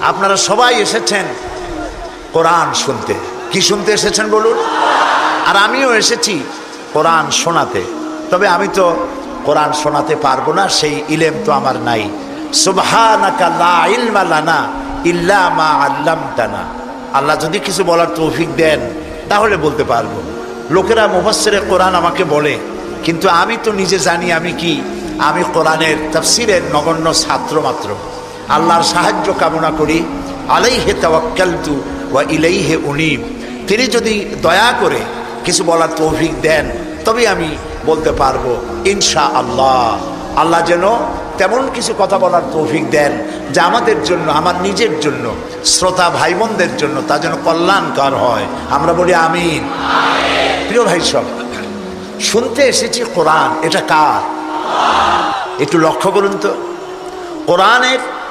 আপনারা সবাই এসেছেন কোরআন শুনতে। কি শুনতে এসেছেন বলুন? আর আমিও এসেছি কোরআন শোনাতে। তবে আমি তো কোরআন শোনাতে পারবো না, সেই ইলম তো আমার নাই। সুবহানাকা লা ইলমা লানা ইল্লা মা আল্লামতানা। আল্লাহ যদি কিছু বলার তৌফিক দেন তাহলে বলতে পারবো। লোকেরা মুফাসসিরে কোরআন আমাকে বলে, কিন্তু আমি তো নিজে জানি আমি কি। আমি কোরআনের তাফসীরের নগণ্য ছাত্র মাত্র। আল্লাহর সাহায্য কামনা করি। আলাইহি তাওয়াক্কালতু ওয়া ইলাইহি উনীব। তিনি যদি দয়া করে কিছু বলার তৌফিক দেন তবে আমি বলতে পারবো ইনশাআল্লাহ। আল্লাহ যেন তেমন কিছু কথা বলার তৌফিক দেন যা আমাদের জন্য, আমার নিজের জন্য, শ্রোতা ভাই বোনদের জন্য তা যেন কল্যাণকর হয়। আমরা বলি আমিন। প্রিয় ভাই সব, শুনতে এসেছি কোরআন, এটা কার? একটু লক্ষ্য করুন তো।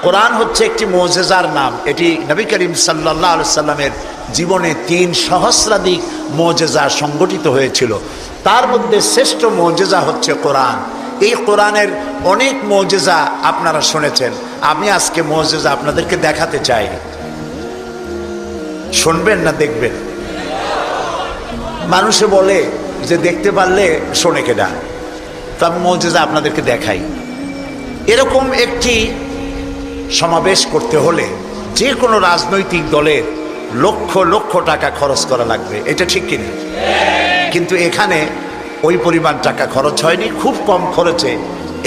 কোরআন হচ্ছে একটি মুজিজার নাম। এটি নবী করিম সাল্লাল্লাহু আলাইহি সাল্লামের জীবনে 3 সহস্রাধিক মুজিজা সংগঠিত হয়েছিল। তার মধ্যে শ্রেষ্ঠ মুজিজা হচ্ছে কোরআন। এই কোরআনের অনেক মুজিজা আপনারা শুনেছেন। আমি আজকে মুজিজা আপনাদেরকে দেখাতে চাই। শুনবেন না দেখবেন? মানুষে বলে যে দেখতে পারলে শোনে কেডা, তো আমি মুজিজা আপনাদেরকে দেখাই। এরকম একটি সমাবেশ করতে হলে যে কোনো রাজনৈতিক দলের লক্ষ লক্ষ টাকা খরচ করা লাগবে, এটা ঠিক কিনা? কিন্তু এখানে ওই পরিমাণ টাকা খরচ হয়নি। খুব কম খরচে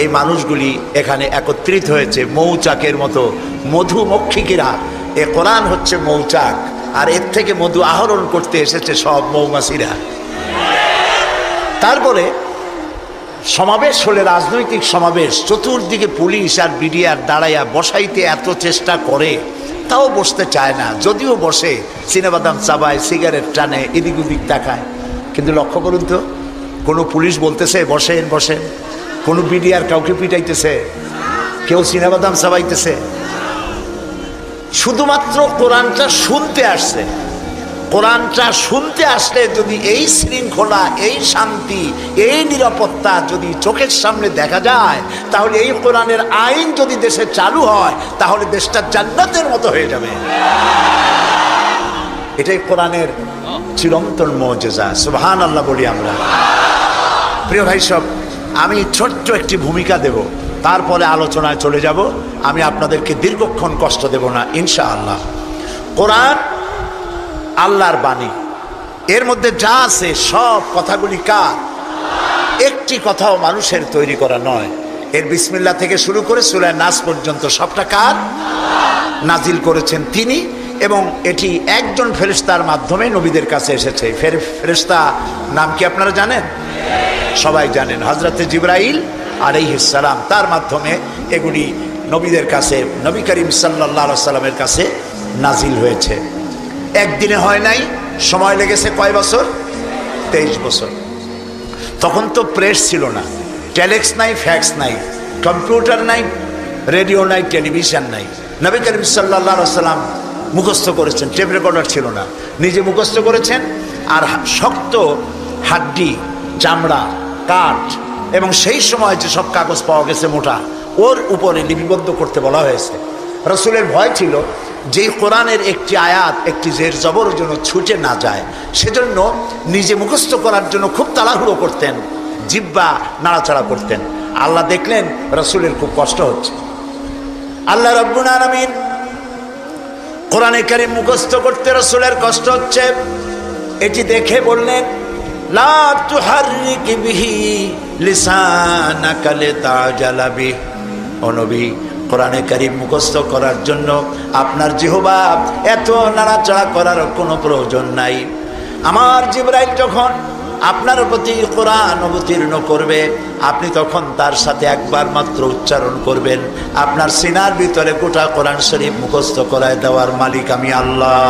এই মানুষগুলি এখানে একত্রিত হয়েছে। মৌচাকের মতো মধুমক্ষিকেরা। এ কোরআন হচ্ছে মৌচাক, আর এর থেকে মধু আহরণ করতে এসেছে সব মৌমাছিরা। তারপরে সমাবেশ হলে, রাজনৈতিক সমাবেশ, চতুর্দিকে পুলিশ আর বিডিআর দাঁড়াইয়া বসাইতে এত চেষ্টা করে, তাও বসতে চায় না। যদিও বসে, চিনাবাদাম চাবায়, সিগারেট টানে, এদিক ওদিক তাকায়। কিন্তু লক্ষ্য করুন তো, কোনো পুলিশ বলতেছে বসেন বসেন? কোনো বিডিআর কাউকে পিটাইতেছে? কেউ চিনাবাদাম চাবাইতেছে? শুধুমাত্র কোরআনটা শুনতে আসছে। কোরআনটা শুনতে আসলে যদি এই শৃঙ্খলা, এই শান্তি, এই নিরাপত্তা যদি চোখের সামনে দেখা যায়, তাহলে এই কোরআনের আইন যদি দেশে চালু হয় তাহলে দেশটা জান্নাতের মতো হয়ে যাবে। এটাই কোরআনের চিরন্তন মুজিজা। সুবহানাল্লাহ বলি আমরা। প্রিয় ভাই সব, আমি ছোট্ট একটি ভূমিকা দেব, তারপরে আলোচনায় চলে যাব। আমি আপনাদেরকে দীর্ঘক্ষণ কষ্ট দেব না ইনশাআল্লাহ। কোরআন আল্লাহর বাণী। এর মধ্যে যা আছে সব কথাগুলি কার? একটি কথাও মানুষের তৈরি করা নয়। এর বিসমিল্লাহ থেকে শুরু করে সূরা নাস পর্যন্ত সবটা কার? নাজিল করেছেন তিনি, এবং এটি একজন ফেরেশতার মাধ্যমে নবীদের কাছে এসেছে। ফেরেশতা নাম কি আপনারা জানেন? সবাই জানেন, হযরতে জিবরাইল আলাইহিস সালাম। তার মাধ্যমে এগুলি নবীদের কাছে, নবী করিম সাল্লাল্লাহু আলাইহি সাল্লামের কাছে নাজিল হয়েছে। একদিনে হয় নাই, সময় লেগেছে কয় বছর? 23 বছর। তখন তো প্রেস ছিল না, টেলেক্স নাই, ফ্যাক্স নাই, কম্পিউটার নাই, রেডিও নাই, টেলিভিশন নাই। নবী করিম সাল্লাল্লাহু আলাইহি সাল্লাম মুখস্থ করেছেন, টেপ রেকর্ডার ছিল না, নিজে মুখস্থ করেছেন। আর শক্ত হাড্ডি, চামড়া, কাঠ এবং সেই সময় যে সব কাগজ পাওয়া গেছে মোটা, ওর উপরে লিপিবদ্ধ করতে বলা হয়েছে। রাসূলের ভয় ছিল যে কোরআনের একটি আয়াত, একটি জের জবর যেন ছুটে না যায়, সেজন্য নিজে মুখস্থ করার জন্য খুব তাড়াহুড়ো করতেন, জিহ্বা নাড়াচাড়া করতেন। আল্লাহ দেখলেন রাসূলের খুব কষ্ট হচ্ছে। আল্লাহ রাব্বুল আলামিন কোরআনে কারীম মুখস্থ করতে রাসূলের কষ্ট হচ্ছে, এটি দেখে বললেন, লা তুহাররিক বিহি লিসানাকা লিতাজালা বিহি। ও নবী, কোরআনে কারীম মুখস্থ করার জন্য আপনার জিহ্বা এত নাড়াচাড়া করার কোনো প্রয়োজন নাই। আমার জিবরাইল যখন আপনার প্রতি কোরআন অবতীর্ণ করবে, আপনি তখন তার সাথে একবার মাত্র উচ্চারণ করবেন। আপনার সিনার ভিতরে গোটা কোরআন শরীফ মুখস্থ করায় দেওয়ার মালিক আমি আল্লাহ।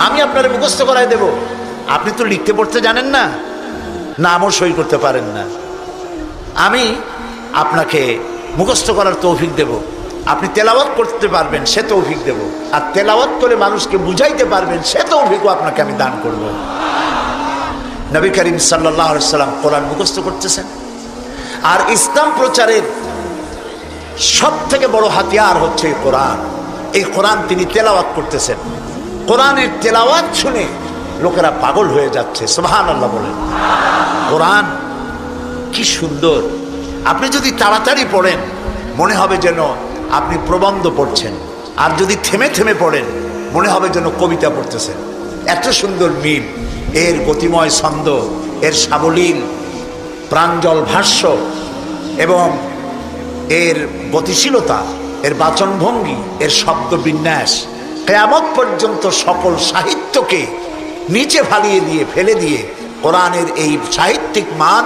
আমি আপনার মুখস্থ করায় দেব। আপনি তো লিখতে পড়তে জানেন না, নামও সই করতে পারেন না। আমি আপনাকে মুখস্থ করার তৌফিক দেব। আপনি তেলাওয়াত করতে পারবেন, সে তৌফিক দেব। আর তেলাওয়াত করে মানুষকে বুঝাইতে পারবেন, সে তৌফিকও আপনাকে আমি দান করব। নবী করিম সাল্লাল্লাহু আলাইহি সাল্লাম কোরআন মুখস্থ করতেছেন। আর ইসলাম প্রচারের সব থেকে বড় হাতিয়ার হচ্ছে এই কোরআন। এই কোরআন তিনি তেলাওয়াত করতেছেন, কোরআনের তেলাওয়াত শুনে লোকেরা পাগল হয়ে যাচ্ছে। সুবহানাল্লাহ বলেন। কোরআন কি সুন্দর! আপনি যদি তাড়াতাড়ি পড়েন মনে হবে যেন আপনি প্রবন্ধ পড়ছেন, আর যদি থেমে থেমে পড়েন মনে হবে যেন কবিতা পড়তেছেন। এত সুন্দর মিল, এর গতিময় ছন্দ, এর সাবলীল প্রাঞ্জল ভাষ্য এবং এর গতিশীলতা, এর বাচনভঙ্গি, এর শব্দ বিন্যাস কিয়ামত পর্যন্ত সকল সাহিত্যকে নিচে ফেলে দিয়ে কোরআনের এই সাহিত্যিক মান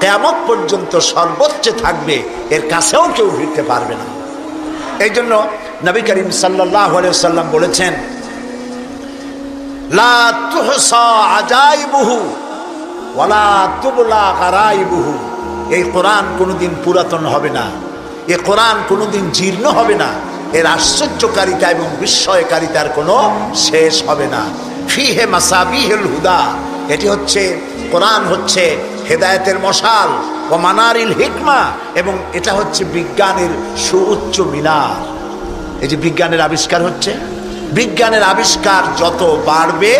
কিয়ামত পর্যন্ত সর্বোচ্চে থাকবে, এর কাছেও কেউ ভিড়তে পারবে না। এই জন্য নবী করিম সাল্লাল্লাহু আলাইহি ওয়াসাল্লাম বলেছেন, লা তুহসা আজাইবুহু ওয়ালা তুবলা গারাইবুহু। এই কোরআন কোনোদিন পুরাতন হবে না, এই কোরআন কোনোদিন জীর্ণ হবে না, এর আশ্চর্যকারিতা এবং বিস্ময়কারিতার কোনো শেষ হবে না। ফিহে মাসাবিহুল হুদা, এটি হচ্ছে কোরআন হচ্ছে হেদায়েতের মশাল, ও মানারিল হিকমা, এবং এটা হচ্ছে বিজ্ঞানের সুউচ্চ মিনার। এই যে বিজ্ঞানের আবিষ্কার হচ্ছে, বিজ্ঞানের আবিষ্কার যত বাড়বে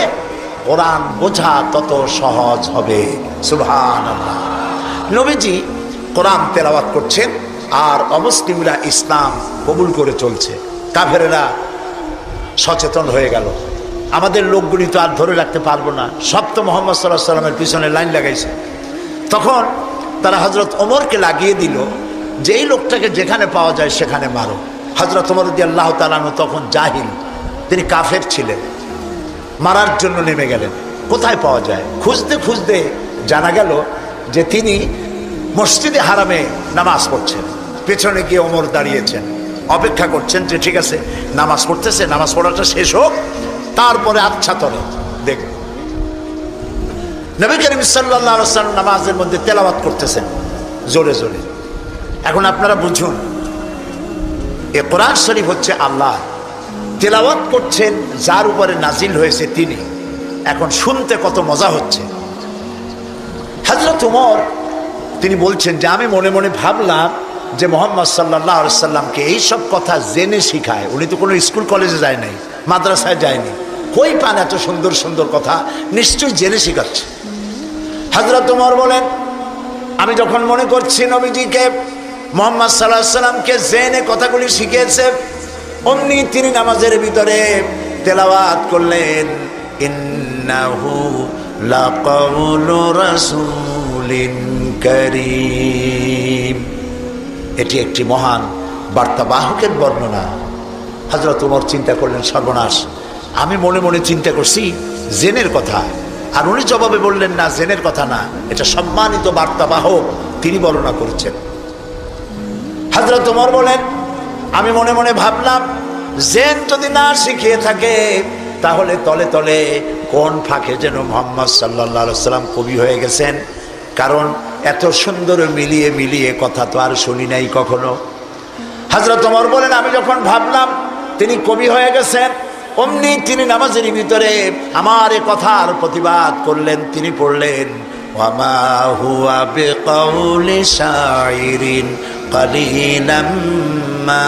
কোরআন বোঝা তত সহজ হবে। সুবহানাল্লাহ। নবীজি কোরআন তেলাওয়াত করছেন আর অমুসলিমরা ইসলাম কবুল করে চলছে। কাফেরেরা সচেতন হয়ে গেল, আমাদের লোকগুলি তো আর ধরে রাখতে পারবো না, সব তো মুহাম্মদ সাল্লাল্লাহু আলাইহি ওয়াসাল্লামের পিছনে লাইন লাগাইছে। তখন তারা হযরত ওমরকে লাগিয়ে দিল যে এই লোকটাকে যেখানে পাওয়া যায় সেখানে মারো। হযরত ওমর রাদিয়াল্লাহু তাআলা আনহু তখন জাহিল, তিনি কাফের ছিলেন, মারার জন্য নেমে গেলেন। কোথায় পাওয়া যায় খুঁজতে খুঁজতে জানা গেল যে তিনি মসজিদে হারামে নামাজ পড়ছেন। পেছনে গিয়ে ওমর দাঁড়িয়েছেন, অপেক্ষা করছেন যে ঠিক আছে নামাজ পড়তেছে, নামাজ পড়াটা শেষ হোক, তারপরে আচ্ছা তরে দেখব। নবী করিম সাল্লাল্লাহু আলাইহি ওয়াসাল্লাম নামাজের মধ্যে তেলাওয়াত করতেছেন জোরে জোরে। এখন আপনারা বুঝুন, এ কোরআন শরীফ হচ্ছে আল্লাহ, তেলাওয়াত করছেন যার উপরে নাজিল হয়েছে তিনি। এখন শুনতে কত মজা হচ্ছে। হযরত ওমর তিনি বলছেন যে আমি মনে মনে ভাবলাম যে মুহাম্মদ সাল্লাল্লাহু আলাইহি ওয়াসাল্লামকে এইসব কথা জেনে শিখায়। উনি তো কোনো স্কুল কলেজে যায় নাই, মাদ্রাসায় যায়নি, কই পান এত সুন্দর সুন্দর কথা, নিশ্চয়ই জেনে শিখাচ্ছে। হযরত ওমর বলেন, আমি যখন মনে করছি নবীজিকে মুহাম্মদ সাল্লাল্লাহু আলাইহি ওয়াসাল্লামকে জেনে কথাগুলি শিখিয়েছে, অমনি তিনি নামাজের ভিতরে তেলাওয়াত করলেন, ইন্নাহু লাকাউলু রাসূলিন কারীম। এটি একটি মহান বার্তাবাহকের বর্ণনা। হযরত ওমর চিন্তা করলেন, সর্বনাশ, আমি মনে মনে চিন্তা করছি জেনের কথা, আর উনি জবাবে বললেন না, জেনের কথা না, এটা সম্মানিত বার্তাবাহক তিনি বর্ণনা করেছেন। হযরত ওমর বলেন, আমি মনে মনে ভাবলাম জেন যদি না শিখিয়ে থাকে তাহলে তলে তলে কোন ফাঁকে যেন মুহাম্মদ সাল্লাল্লাহু আলাইহি ওয়াসাল্লাম কবি হয়ে গেছেন, কারণ এত সুন্দর মিলিয়ে মিলিয়ে কথা তো আর শুনি নাই কখনো। হযরত ওমর বলেন, আমি যখন ভাবলাম তিনি কবি হয়ে গেছেন, অমনি তিনি নামাজের ভিতরে আমার এই কথার প্রতিবাদ করলেন। তিনি পড়লেন, ওয়ামা হুয়া বিকাউলি শাইরিন কালিলাম মা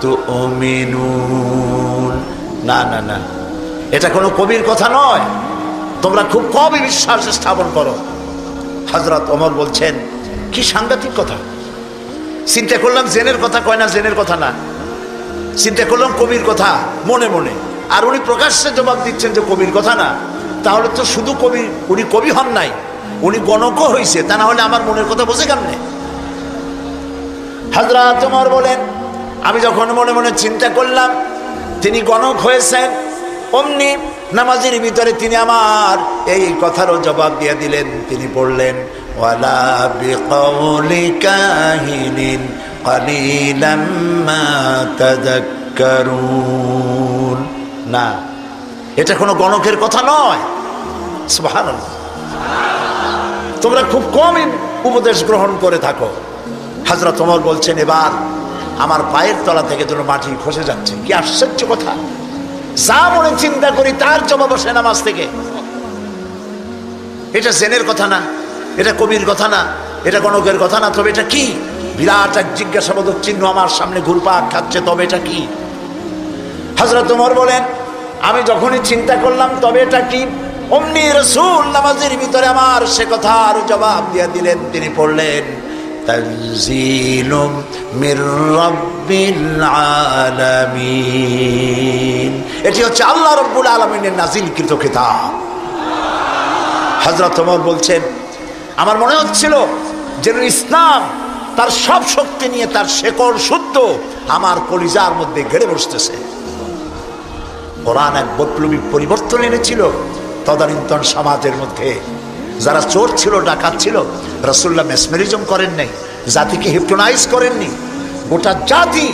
তুমিনুন। না না না, এটা কোনো কবির কথা নয়, তোমরা খুব কমই বিশ্বাস স্থাপন করো। হযরত ওমর বলছেন, কি সাংঘাতিক কথা! চিন্তা করলাম জেনের কথা কয় না, জেনের কথা না, চিন্তা করলাম কবির কথা মনে মনে, আর উনি প্রকাশ্যে জবাব দিচ্ছেন যে কবির কথা না। তাহলে তো শুধু কবি, উনি কবি হন নাই, উনি গণকও হয়েছে, তা না হলে আমার মনের কথা বোঝে কেমনে? হযরত ওমর বলেন, আমি যখন মনে মনে চিন্তা করলাম তিনি গণক হয়েছেন, অমনি নামাজের ভিতরে তিনি আমার এই কথারও জবাব দিয়ে দিলেন। তিনি পড়লেন, ওয়ালা বিকাউলি কাহিনিন কালিলাম মা তাযাক্কারুন। না, এটা কোনো গণকের কথা নয়। সুবহানাল্লাহ। তোমরা খুব কমই উপদেশ গ্রহণ করে থাকো। হযরত ওমর বলছেন, এবার আমার পায়ের তলা থেকে যেন মাটি খসে যাচ্ছে। কি আশ্চর্য কথা! যা মনে চিন্তা করি তার জবাব আসে নামাজ থেকে। এটা জেনের কথা না, এটা কবির কথা না, এটা গণকের কথা না, তবে এটা কি? বিরাট এক জিজ্ঞাসাবোধক চিহ্ন আমার সামনে ঘুরপাক খাচ্ছে, তবে এটা কি? হযরত ওমর বলেন, আমি যখনই চিন্তা করলাম তবে এটা কি, অমনি রাসূল নামাজের ভিতরে আমার সে কথার জবাব দিয়ে দিলেন। তিনি পড়লেন, তানজিলুম মির রাব্বিল আলামিন। এটি হচ্ছে আল্লাহ রাব্বুল আলামিনের নাজিলকৃত কিতাব। হযরত ওমর বলছেন, আমার মনে হচ্ছিল যেন ইসলাম তার সব শক্তি নিয়ে তার শেকড় শুদ্ধ আমার কলিজার মধ্যে গেড়ে বসতেছে। কোরআন এক বৈপ্লবিক পরিবর্তন এনেছিল তদানীন্তন সমাজের মধ্যে। যারা চোর ছিল, ডাকাত ছিল, রাসূলুল্লাহ মেসমেরিজম করেন নাই, জাতিকে হিপনোটাইজ করেননি। গোটা জাতি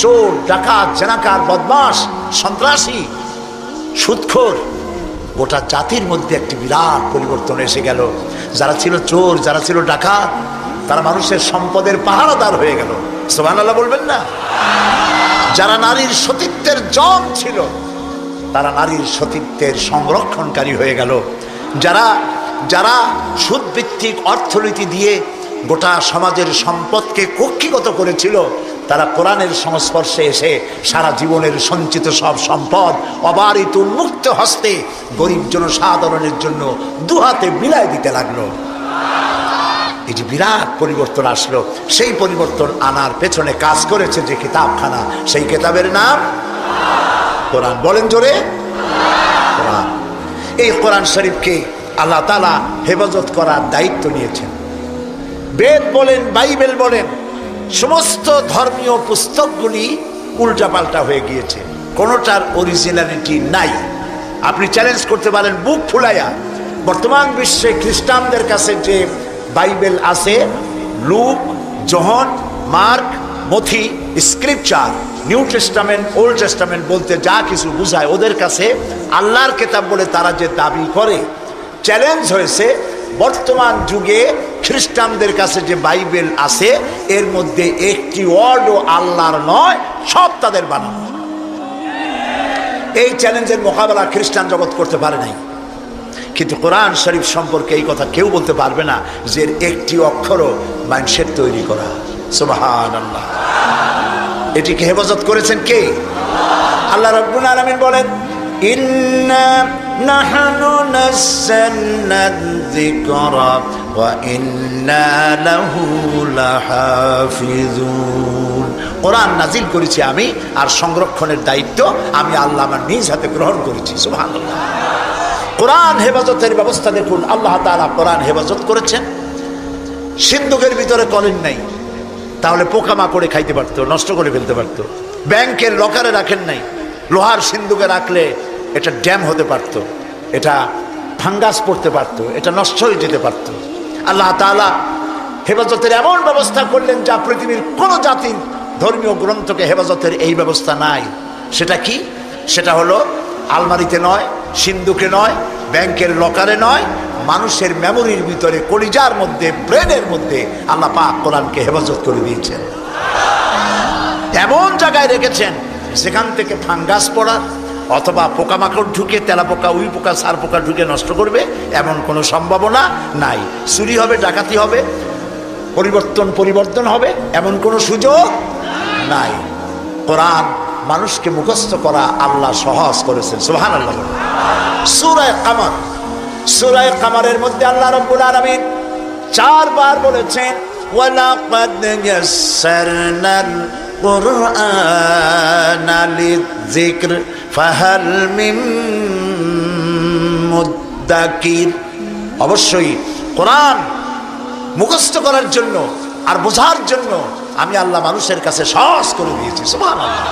চোর, ডাকাত, জেনাকার, বদমাশ, সন্ত্রাসী, সুদখোর, গোটা জাতির মধ্যে একটি বিরাট পরিবর্তন এসে গেল। যারা ছিল চোর, যারা ছিল ডাকাত, তারা মানুষের সম্পদের পাহারাদার হয়ে গেল। সুবহানাল্লাহ বলবেন না? যারা নারীর সতীত্বের জম ছিল, তারা নারীর সতীত্বের সংরক্ষণকারী হয়ে গেল। যারা যারা সুদভিত্তিক অর্থনীতি দিয়ে গোটা সমাজের সম্পদকে কক্ষিগত করেছিল, তারা কোরআনের সংস্পর্শে এসে সারা জীবনের সঞ্চিত সব সম্পদ অবারিত উন্মুক্ত হস্তে গরিব জনসাধারণের জন্য দুহাতে বিলায় দিতে লাগলো। এটি বিরাট পরিবর্তন আসলো। সেই পরিবর্তন আনার পেছনে কাজ করেছে যে কিতাবখানা, সেই কিতাবের নাম কোরআন। বলেন জোরে, কোরআন। এই কোরআন শরীফকে আল্লাহ তাআলা হেফাজত করার দায়িত্ব নিয়েছেন। বেদ বলেন, বাইবেল বলেন, সমস্ত ধর্মীয় পুস্তকগুলি উল্টাপাল্টা হয়ে গিয়েছে, কোনোটার অরিজিনালিটি নাই। আপনি চ্যালেঞ্জ করতে পারেন বুক ফুলাইয়া, বর্তমান বিশ্বে খ্রিস্টানদের কাছে যে বাইবেল আছে, লুক, যোহন, মার্ক, মথি, scripture, New Testament, Old Testament বলতে যা কিছু বুঝায়, ওদের কাছে আল্লাহর কিতাব বলে তারা যে দাবি করে, চ্যালেঞ্জ হয়েছে বর্তমান যুগে খ্রিস্টানদের কাছে যে বাইবেল আছে এর মধ্যে একটি ওয়ার্ডও আল্লাহর নয়, সব তাদের বানানো। এই চ্যালেঞ্জের মোকাবেলা খ্রিস্টান জগৎ করতে পারে নাই। কিন্তু কোরআন শরীফ সম্পর্কে এই কথা কেউ বলতে পারবে না যে একটি অক্ষরও মানুষের তৈরি করা। সুবহানাল্লাহ। এটিকে হেফাজত করেছেন কে? আল্লাহ রাব্বুল আলামিন বলেন, ইন্না নাহনু নাযালনা যিকরা ওয়া ইন্না লাহু লাহাফিজুন। কোরআন নাজিল করেছি আমি, আর সংরক্ষণের দায়িত্ব আমি আল্লাহ আমার নিজ হাতে গ্রহণ করেছি। সুবহানাল্লাহ। কোরআন হেফাজতের ব্যবস্থা দেখুন, আল্লাহ তাআলা কোরআন হেফাজত করেছেন। সিন্ধুকের ভিতরে করেন নাই, তাহলে পোকামাকড়ে খাইতে পারতো, নষ্ট করে ফেলতে পারতো। ব্যাংকের লকারে রাখেন নাই, লোহার সিন্ধুকে রাখলে এটা ড্যাম হতে পারত, এটা ফাঙ্গাস পড়তে পারত, এটা নষ্ট হয়ে যেতে পারত। আল্লাহ তাআলা হেফাজতের এমন ব্যবস্থা করলেন যা পৃথিবীর কোনো জাতির ধর্মীয় গ্রন্থকে হেফাজতের এই ব্যবস্থা নাই। সেটা কি? সেটা হলো আলমারিতে নয়, সিন্ধুকে নয়, ব্যাংকের লকারে নয়, মানুষের মেমোরির ভিতরে, কলিজার মধ্যে, ব্রেনের মধ্যে আল্লাহ পাক কোরআনকে হেফাজত করে দিয়েছেন। এমন জায়গায় রেখেছেন যেখান থেকে ফাঙ্গাস পড়া অথবা পোকামাকড় ঢুকে, তেলাপোকা, উই পোকা, সার পোকা ঢুকে নষ্ট করবে এমন কোনো সম্ভাবনা নাই। চুরি হবে, ডাকাতি হবে, পরিবর্তন হবে এমন কোনো সুযোগ নাই। কোরআন মানুষকে মুখস্থ করা আল্লাহ সহজ করেছেন। সুবহানাল্লাহ। সূরা কামার, সূরা কামারের মধ্যে আল্লাহ রাব্বুল আলামিন 4 বার বলেছেন, ওয়ালাকাদ ইয়াসসারনাল কুরআনা লিযিকর ফাহাল মিন মুদ্দাকির। অবশ্যই কোরআন মুখস্থ করার জন্য আর বোঝার জন্য আমি আল্লাহ মানুষের কাছে সহজ করে দিয়েছি। সুবহানাল্লাহ।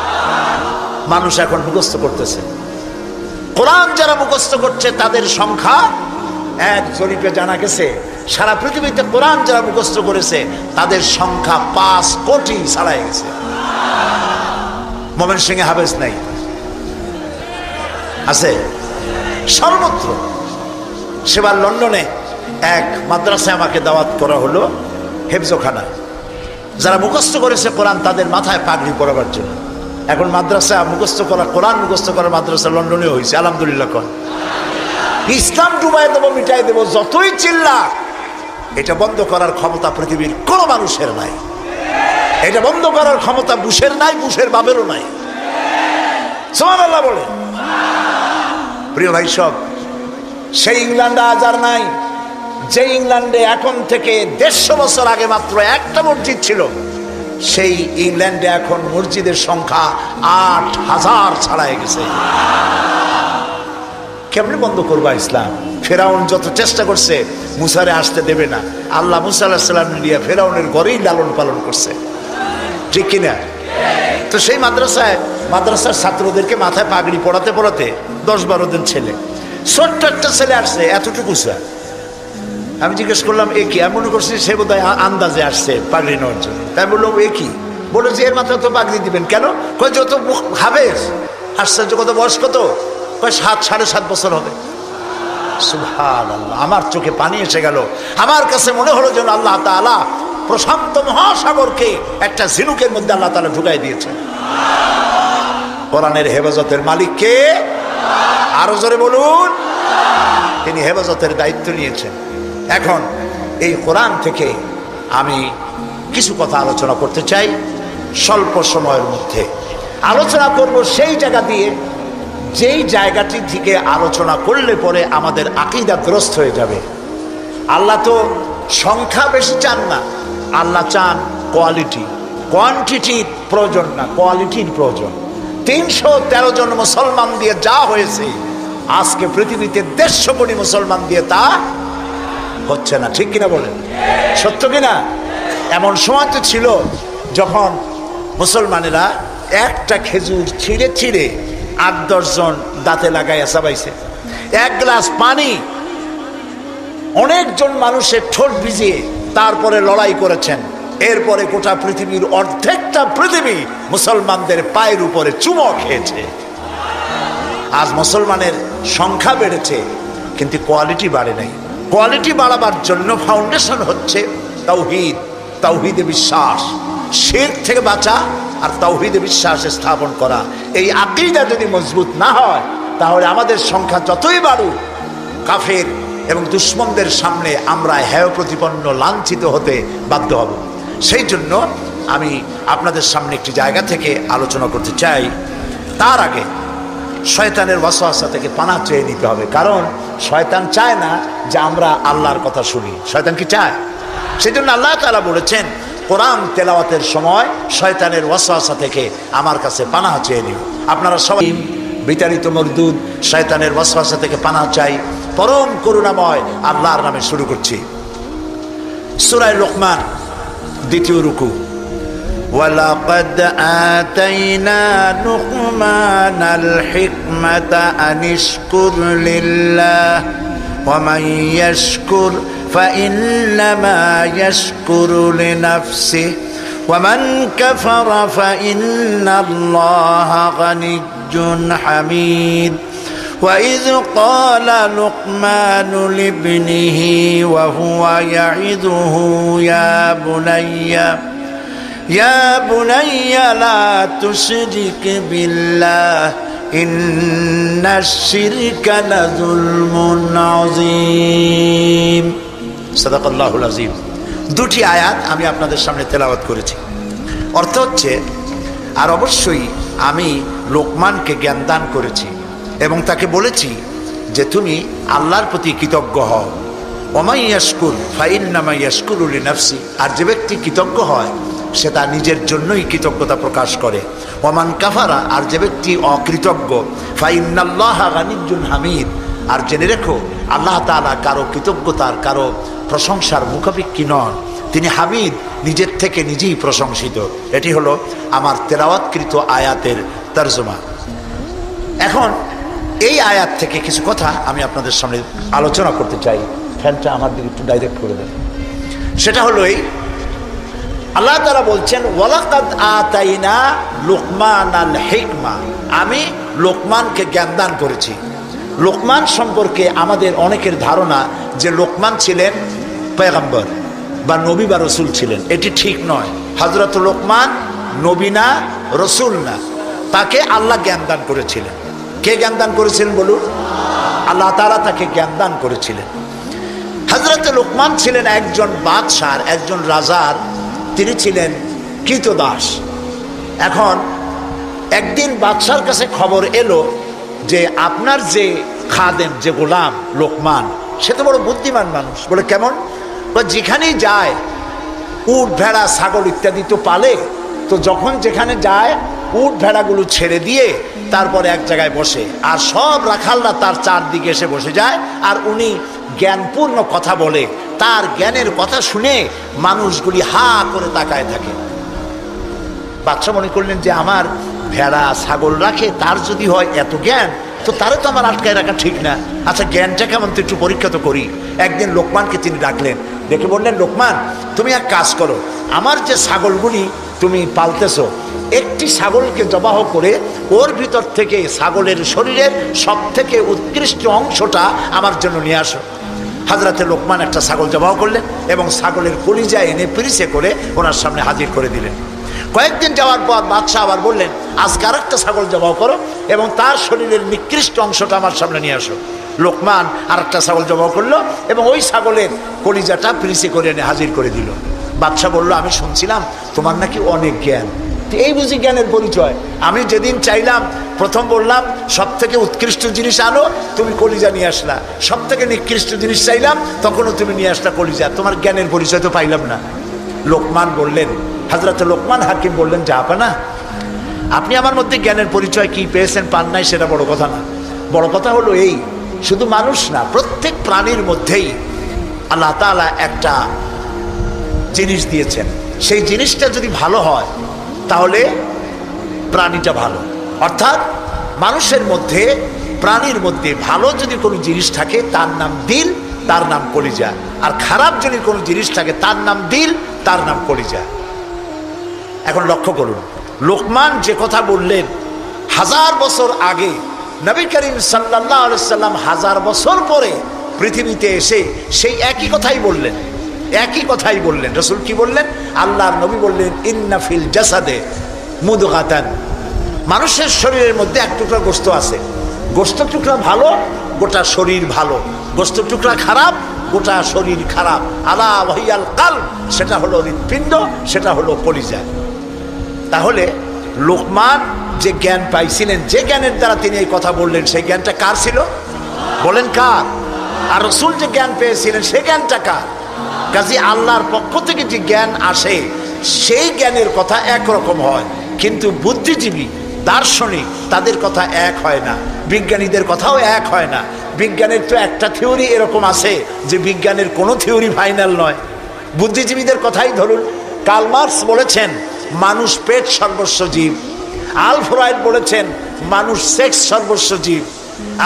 মানুষ এখন মুখস্থ করতেছে। কোরআন যারা মুখস্থ করছে তাদের সংখ্যা, এক জরিপে জানা গেছে সারা পৃথিবীতে কোরআন যারা মুখস্থ করেছে তাদের সংখ্যা 5 কোটি ছাড়াই গেছে। ময়মনসিংহে হাফেজ নাই, আছে সর্বত্র। সেবার লন্ডনে এক মাদ্রাসায় আমাকে দাওয়াত করা হলো, হেফজখানা। যারা মুখস্থ করেছে কোরআন তাদের মাথায় পাগড়ি পরাবার জন্য। এখন মাদ্রাসা মুখস্থ করা, কোরআন মুখস্থ করা মাদ্রাসা লন্ডনে হয়েছে। আলহামদুলিল্লাহ। কোন ইসলাম ডুবাই দেবো, মিটাই দেবো, যতই চিল্লা, এটা বন্ধ করার ক্ষমতা পৃথিবীর কোনো মানুষের নাই। এটা বন্ধ করার ক্ষমতা বুশের নাই, বুশের বাপেরও নাই। সুবহানাল্লাহ বলে। প্রিয় ভাই সব, সেই ইংল্যান্ডে আজ আর নাই যে ইংল্যান্ডে এখন থেকে 150 বছর আগে মাত্র একটা মসজিদ ছিল। সেই ইংল্যান্ডে এখন মসজিদের সংখ্যা 8000 ছাড়াই গেছে। কেমনে বন্ধ করবা ইসলাম? ফেরাউন যত চেষ্টা করছে মুসারে আসতে দেবে না। আল্লাহ মুসা আলাইহিস সালাম নিয়ে ফেরাউনের ঘরেই লালন পালন করছে, ঠিক কিনা? তো সেই মাদ্রাসার ছাত্রদেরকে মাথায় পাগড়ি পড়াতে পড়াতে 10-12 দিন ছেলে, ছোট্ট একটা ছেলে আসছে এতটুকু স্যার। আমি জিজ্ঞেস করলাম এ কি? আমি মনে করছি সে বোধহয় আন্দাজে আসছে পাগড়ি নেওয়ার জন্য। তাই বললাম এ কি? বলে যে এর মাথায় তো পাগড়ি দিবেন কেন? কয় যত হাফেজ। আশ্চর্য, কত বয়স কত? কয় 7-7.5 বছর হবে। সুবহানাল্লাহ, আমার চোখে পানি এসে গেল। আমার কাছে মনে হলো যেন আল্লাহ তাআলা প্রশান্ত মহাসাগরকে একটা ঝিনুকের মধ্যে আল্লাহ তাআলা ঢুকাই দিয়েছে। কোরআনের হেফাজতের মালিক কে? আরো জোরে বলুন। তিনি হেফাজতের দায়িত্ব নিয়েছেন। এখন এই কোরআন থেকে আমি কিছু কথা আলোচনা করতে চাই স্বল্প সময়ের মধ্যে। আলোচনা করব সেই জায়গা দিয়ে যেই জায়গাটি থেকে আলোচনা করলে পরে আমাদের আকীদাগ্রস্ত হয়ে যাবে। আল্লাহ তো সংখ্যা বেশি চান না, আল্লাহ চান কোয়ালিটি। কোয়ান্টিটির প্রয়োজন না, কোয়ালিটির প্রয়োজন। 313 জন মুসলমান দিয়ে যা হয়েছে, আজকে পৃথিবীতে 150 কোটি মুসলমান দিয়ে তা হচ্ছে না, ঠিক কিনা বলেন? সত্য কিনা? এমন সময় তো ছিল যখন মুসলমানেরা একটা খেজুর ছিঁড়ে ছিঁড়ে 8-10 জন দাঁতে লাগাইয়া চাবাইছে। এক গ্লাস পানি অনেকজন মানুষের ঠোঁট ভিজিয়ে তারপরে লড়াই করেছেন। এরপরে গোটা পৃথিবীর অর্ধেকটা পৃথিবী মুসলমানদের পায়ের উপরে চুমো খেয়েছে। আজ মুসলমানের সংখ্যা বেড়েছে কিন্তু কোয়ালিটি বাড়ে নাই। কোয়ালিটি বাড়াবার জন্য ফাউন্ডেশন হচ্ছে তাওহীদ, তাওহীদে বিশ্বাস, শিরক থেকে বাঁচা আর তাওহীদে বিশ্বাস স্থাপন করা। এই আকীদা যদি মজবুত না হয় তাহলে আমাদের সংখ্যা যতই বাড়ুক, কাফের এবং দুশমনদের সামনে আমরা হেয় প্রতিপন্ন, লাঞ্ছিত হতে বাধ্য হব। সেই জন্য আমি আপনাদের সামনে একটি জায়গা থেকে আলোচনা করতে চাই। তার আগে শয়তানের ওয়াসওয়াসা থেকে পানাহ চেয়ে নিতে হবে, কারণ শয়তান চায় না যে আমরা আল্লাহর কথা শুনি। শয়তান কি চায়? সেজন্য আল্লাহ তাআলা বলেছেন কোরআন তেলাওয়াতের সময় শয়তানের ওয়াসওয়াসা থেকে আমার কাছে পানাহ চেয়ে নিও। আপনারা সবাই বিতাড়িত মরদুদ শয়তানের ওয়াসওয়াসা থেকে পানাহ চাই। পরম করুণাময় আল্লাহর নামে শুরু করছি। সূরা লোকমান, 2য় রুকু। ওয়ালাকাদ আতাইনা লুকমানাল হিকমাতা আনিশকুর লিল্লাহ ওয়া মান ইয়াশকুর ফাইন্নামা ইয়াশকুরু লিনাফসিহি ওয়া মান কাফারা ফাইন্নাল্লাহা গানিয়্যুন হামিদ। وإذ قال لقمان لابنه وهو يعظه يا بني لا تشرك بالله إن الشرك لظلم عظيم। সাদাকাল্লাহুল আযীম। দুটি আয়াত আমি আপনাদের সামনে তেলাওয়াত করেছি। অর্থ হচ্ছে, আর অবশ্যই আমি লোকমানকে জ্ঞান দান করেছি এবং তাকে বলেছি যে তুমি আল্লাহর প্রতি কৃতজ্ঞ হও। ওমাই ইয়াশকুর ফাইন্নামা ইয়াশকুরু লিনাফসি, আর যে ব্যক্তি কৃতজ্ঞ হয় সে তার নিজের জন্যই কৃতজ্ঞতা প্রকাশ করে। ওমান কাফারা, আর যে ব্যক্তি অকৃতজ্ঞ, ফাইন্নাল্লাহা গানিয়্যুন হামিদ, আর জেনে রেখো আল্লাহ তাআলা কারো কৃতজ্ঞতার, কারো প্রশংসার মুখাপেক্ষী নন। তিনি হামিদ, নিজের থেকে নিজেই প্রশংসিত। এটি হলো আমার তেলাওয়াতকৃত আয়াতের তরজমা। এখন এই আয়াত থেকে কিছু কথা আমি আপনাদের সামনে আলোচনা করতে চাই। ফ্যানটা আমার দিকে একটু ডাইরেক্ট করে দেন। সেটা হলো এই, আল্লাহ তাআলা বলছেন ওয়ালাকাদ আতাইনা লুকমানাল হিকমা, আমি লোকমানকে জ্ঞান দান করেছি। লোকমান সম্পর্কে আমাদের অনেকের ধারণা যে লোকমান ছিলেন পয়গম্বর বা নবী বা রসুল ছিলেন। এটি ঠিক নয়। হযরত লোকমান নবী না, রসুল না, তাকে আল্লাহ জ্ঞান দান করেছিলেন। কে জ্ঞান দান করেছিলেন বলুন? আল্লাহ তাআলা তাকে জ্ঞান দান করেছিলেন। হযরত লোকমান ছিলেন একজন বাদশার, একজন রাজার, তিনি ছিলেন কৃতদাস। এখন একদিন বাদশার কাছে খবর এলো যে আপনার যে খাদেম, যে গোলাম লোকমান, সে তো বড় বুদ্ধিমান মানুষ। বলে কেমন? যেখানেই যায় উট ভেড়া ছাগল ইত্যাদি তো পালে, তো যখন যেখানে যায় উট ভেড়াগুলো ছেড়ে দিয়ে তারপরে এক জায়গায় বসে, আর সব রাখালরা তার চারদিকে এসে বসে যায়, আর উনি জ্ঞানপূর্ণ কথা বলে। তার জ্ঞানের কথা শুনে মানুষগুলি হা করে তাকায় থাকে। বাদশা মনে করলেন যে আমার ভেড়া ছাগল রাখে, তার যদি হয় এত জ্ঞান, তো তারে তো আমার আটকায় রাখা ঠিক না। আচ্ছা জ্ঞানটা কেমন তো একটু পরীক্ষা তো করি। একদিন লোকমানকে তিনি ডাকলেন, ডেকে বললেন, লোকমান তুমি এক কাজ করো, আমার যে ছাগলগুলি তুমি পালতেছো, একটি ছাগলকে জবাহ করে ওর ভিতর থেকে ছাগলের শরীরের সব থেকে উৎকৃষ্ট অংশটা আমার জন্য নিয়ে আসো। হাজরাতে লোকমান একটা ছাগল জবাহ করলেন এবং ছাগলের কলিজা এনে পিরিচে করে ওনার সামনে হাজির করে দিলেন। কয়েকদিন যাওয়ার পর বাদশাহ আবার বললেন, আজকে আরেকটা ছাগল জবাহ করো এবং তার শরীরের নিকৃষ্ট অংশটা আমার সামনে নিয়ে আসো। লোকমান আরেকটা ছাগল জবাহ করলো এবং ওই ছাগলের কলিজাটা পিরিচে করে এনে হাজির করে দিল। বাদশাহ বলল, আমি শুনছিলাম তোমার নাকি অনেক জ্ঞান, এই বুঝি জ্ঞানের পরিচয়। আমি যেদিন চাইলাম, প্রথম বললাম সব থেকে উৎকৃষ্ট জিনিস আনো, তুমি কলিজা নিয়ে আসলা। সব থেকে নিকৃষ্ট জিনিস চাইলাম, তখনও তুমি নিয়ে আসলা কলিজা। তোমার জ্ঞানের পরিচয় তো পাইলাম না। লোকমান বললেন, হযরত লোকমান হাকিম বললেন, জাহাপানা, আপনি আমার মধ্যে জ্ঞানের পরিচয় কি পেয়েছেন পান নাই সেটা বড় কথা না। বড় কথা হলো এই, শুধু মানুষ না, প্রত্যেক প্রাণীর মধ্যেই আল্লাহ তাআলা একটা জিনিস দিয়েছেন। সেই জিনিসটা যদি ভালো হয় তাহলে প্রাণীটা ভালো। অর্থাৎ মানুষের মধ্যে, প্রাণীর মধ্যে ভালো যদি কোনো জিনিস থাকে তার নাম দিল, তার নাম কলিজা। আর খারাপ যদি কোনো জিনিস থাকে তার নাম দিল, তার নাম কলিজা। এখন লক্ষ্য করুন, লোকমান যে কথা বললেন 1000 বছর আগে, নবী করিম সাল্লাল্লাহু আলাইহি সাল্লাম 1000 বছর পরে পৃথিবীতে এসে সেই একই কথাই বললেন। একই কথাই বললেন। রাসূল কি বললেন? আল্লাহর নবী বললেন, ইন্না ফিল জাসাদে মুদগাতান, মানুষের শরীরের মধ্যে এক টুকরা গোশত আছে। গোশত টুকরা ভালো, গোটা শরীর ভালো। গোশত টুকরা খারাপ, গোটা শরীর খারাপ। আলা ওয়াহিয়াল কালব, সেটা হলো হৃৎপিণ্ড, সেটা হলো কলিজা। তাহলে লোকমান যে জ্ঞান পাইছিলেন, যে জ্ঞানের দ্বারা তিনি এই কথা বললেন, সেই জ্ঞানটা কার ছিল? বলেন কার? আর রাসূল যে জ্ঞান পেয়েছিলেন সেই জ্ঞানটা কার? কাজী আল্লাহর পক্ষ থেকে যে জ্ঞান আসে সেই জ্ঞানের কথা একরকম হয়, কিন্তু বুদ্ধিজীবী, দার্শনিক, তাদের কথা এক হয় না। বিজ্ঞানীদের কথাও এক হয় না। বিজ্ঞানের তো একটা থিওরি এরকম আছে যে বিজ্ঞানের কোনো থিওরি ফাইনাল নয়। বুদ্ধিজীবীদের কথাই ধরুন, কার্ল মার্কস বলেছেন মানুষ পেট সর্বস্ব জীব। আলফ্রেড বলেছেন মানুষ সেক্স সর্বস্ব জীব।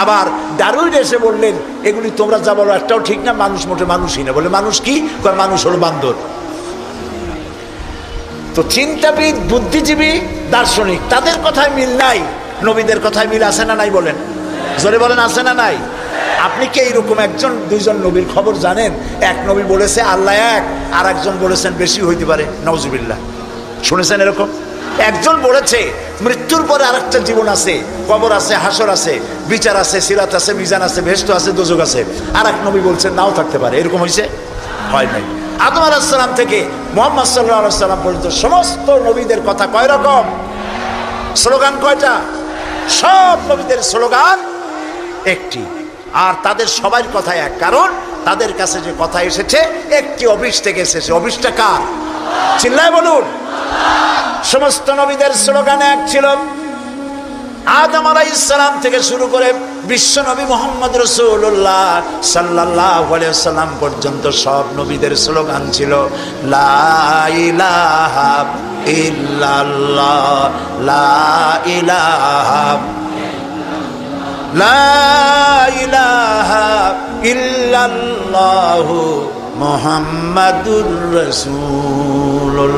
আবার ডারউইন এসে বললেন, এগুলি তোমরা যা বলো একটাও ঠিক না, মানুষ মোটে মানুষই না। বলে মানুষ কি? মানুষ হলো বান্দর। তো চিন্তাবিদ, বুদ্ধিজীবী, দার্শনিক, তাদের কথায় মিল নাই, নবীদের কথায় মিল আছে না নাই? বলেন, জোরে বলেন, আছে না নাই? আপনি কি এইরকম একজন দুইজন নবীর খবর জানেন? এক নবী বলেছে আল্লাহ এক, আর একজন বলেছেন বেশি হইতে পারে, নাউজুবিল্লাহ। শুনেছেন এরকম? একজন বলেছে মৃত্যুর পরে আরেকটা জীবন আছে, কবর আছে, হাসর আছে, বিচার আছে, সিরাত আছে, মিজান আছে, বেহেশত আছে, দোজখ আছে। আর এক নবী বলছেন নাও থাকতে পারে। এরকম হয়েছে? হয় নাই। আদম আলাইহিস সালাম থেকে মুহাম্মদ সাল্লাল্লাহু আলাইহি সাল্লাম পর্যন্ত সমস্ত নবীদের কথা কয় রকম? স্লোগান কয়টা? সব নবীদের স্লোগান একটি, আর তাদের সবার কথা এক। কারণ তাদের কাছে যে কথা এসেছে একটি অফিস থেকে এসেছে। অফিসটা কার? চিল্লায় বলুন। সমস্ত নবীদের স্লোগান এক ছিল। আদম আলাইহিস সালাম থেকে শুরু করে বিশ্ব নবী মুহাম্মদ রাসূলুল্লাহ সাল্লাল্লাহু আলাইহি ওয়াসাল্লাম পর্যন্ত সব নবীদের স্লোগান ছিল লা ইলাহা ইল্লাল্লাহ, লা ইলাহা, লা ইলাহা ইল্লাল্লাহু মুহাম্মাদুর রাসূলুল্লাহ।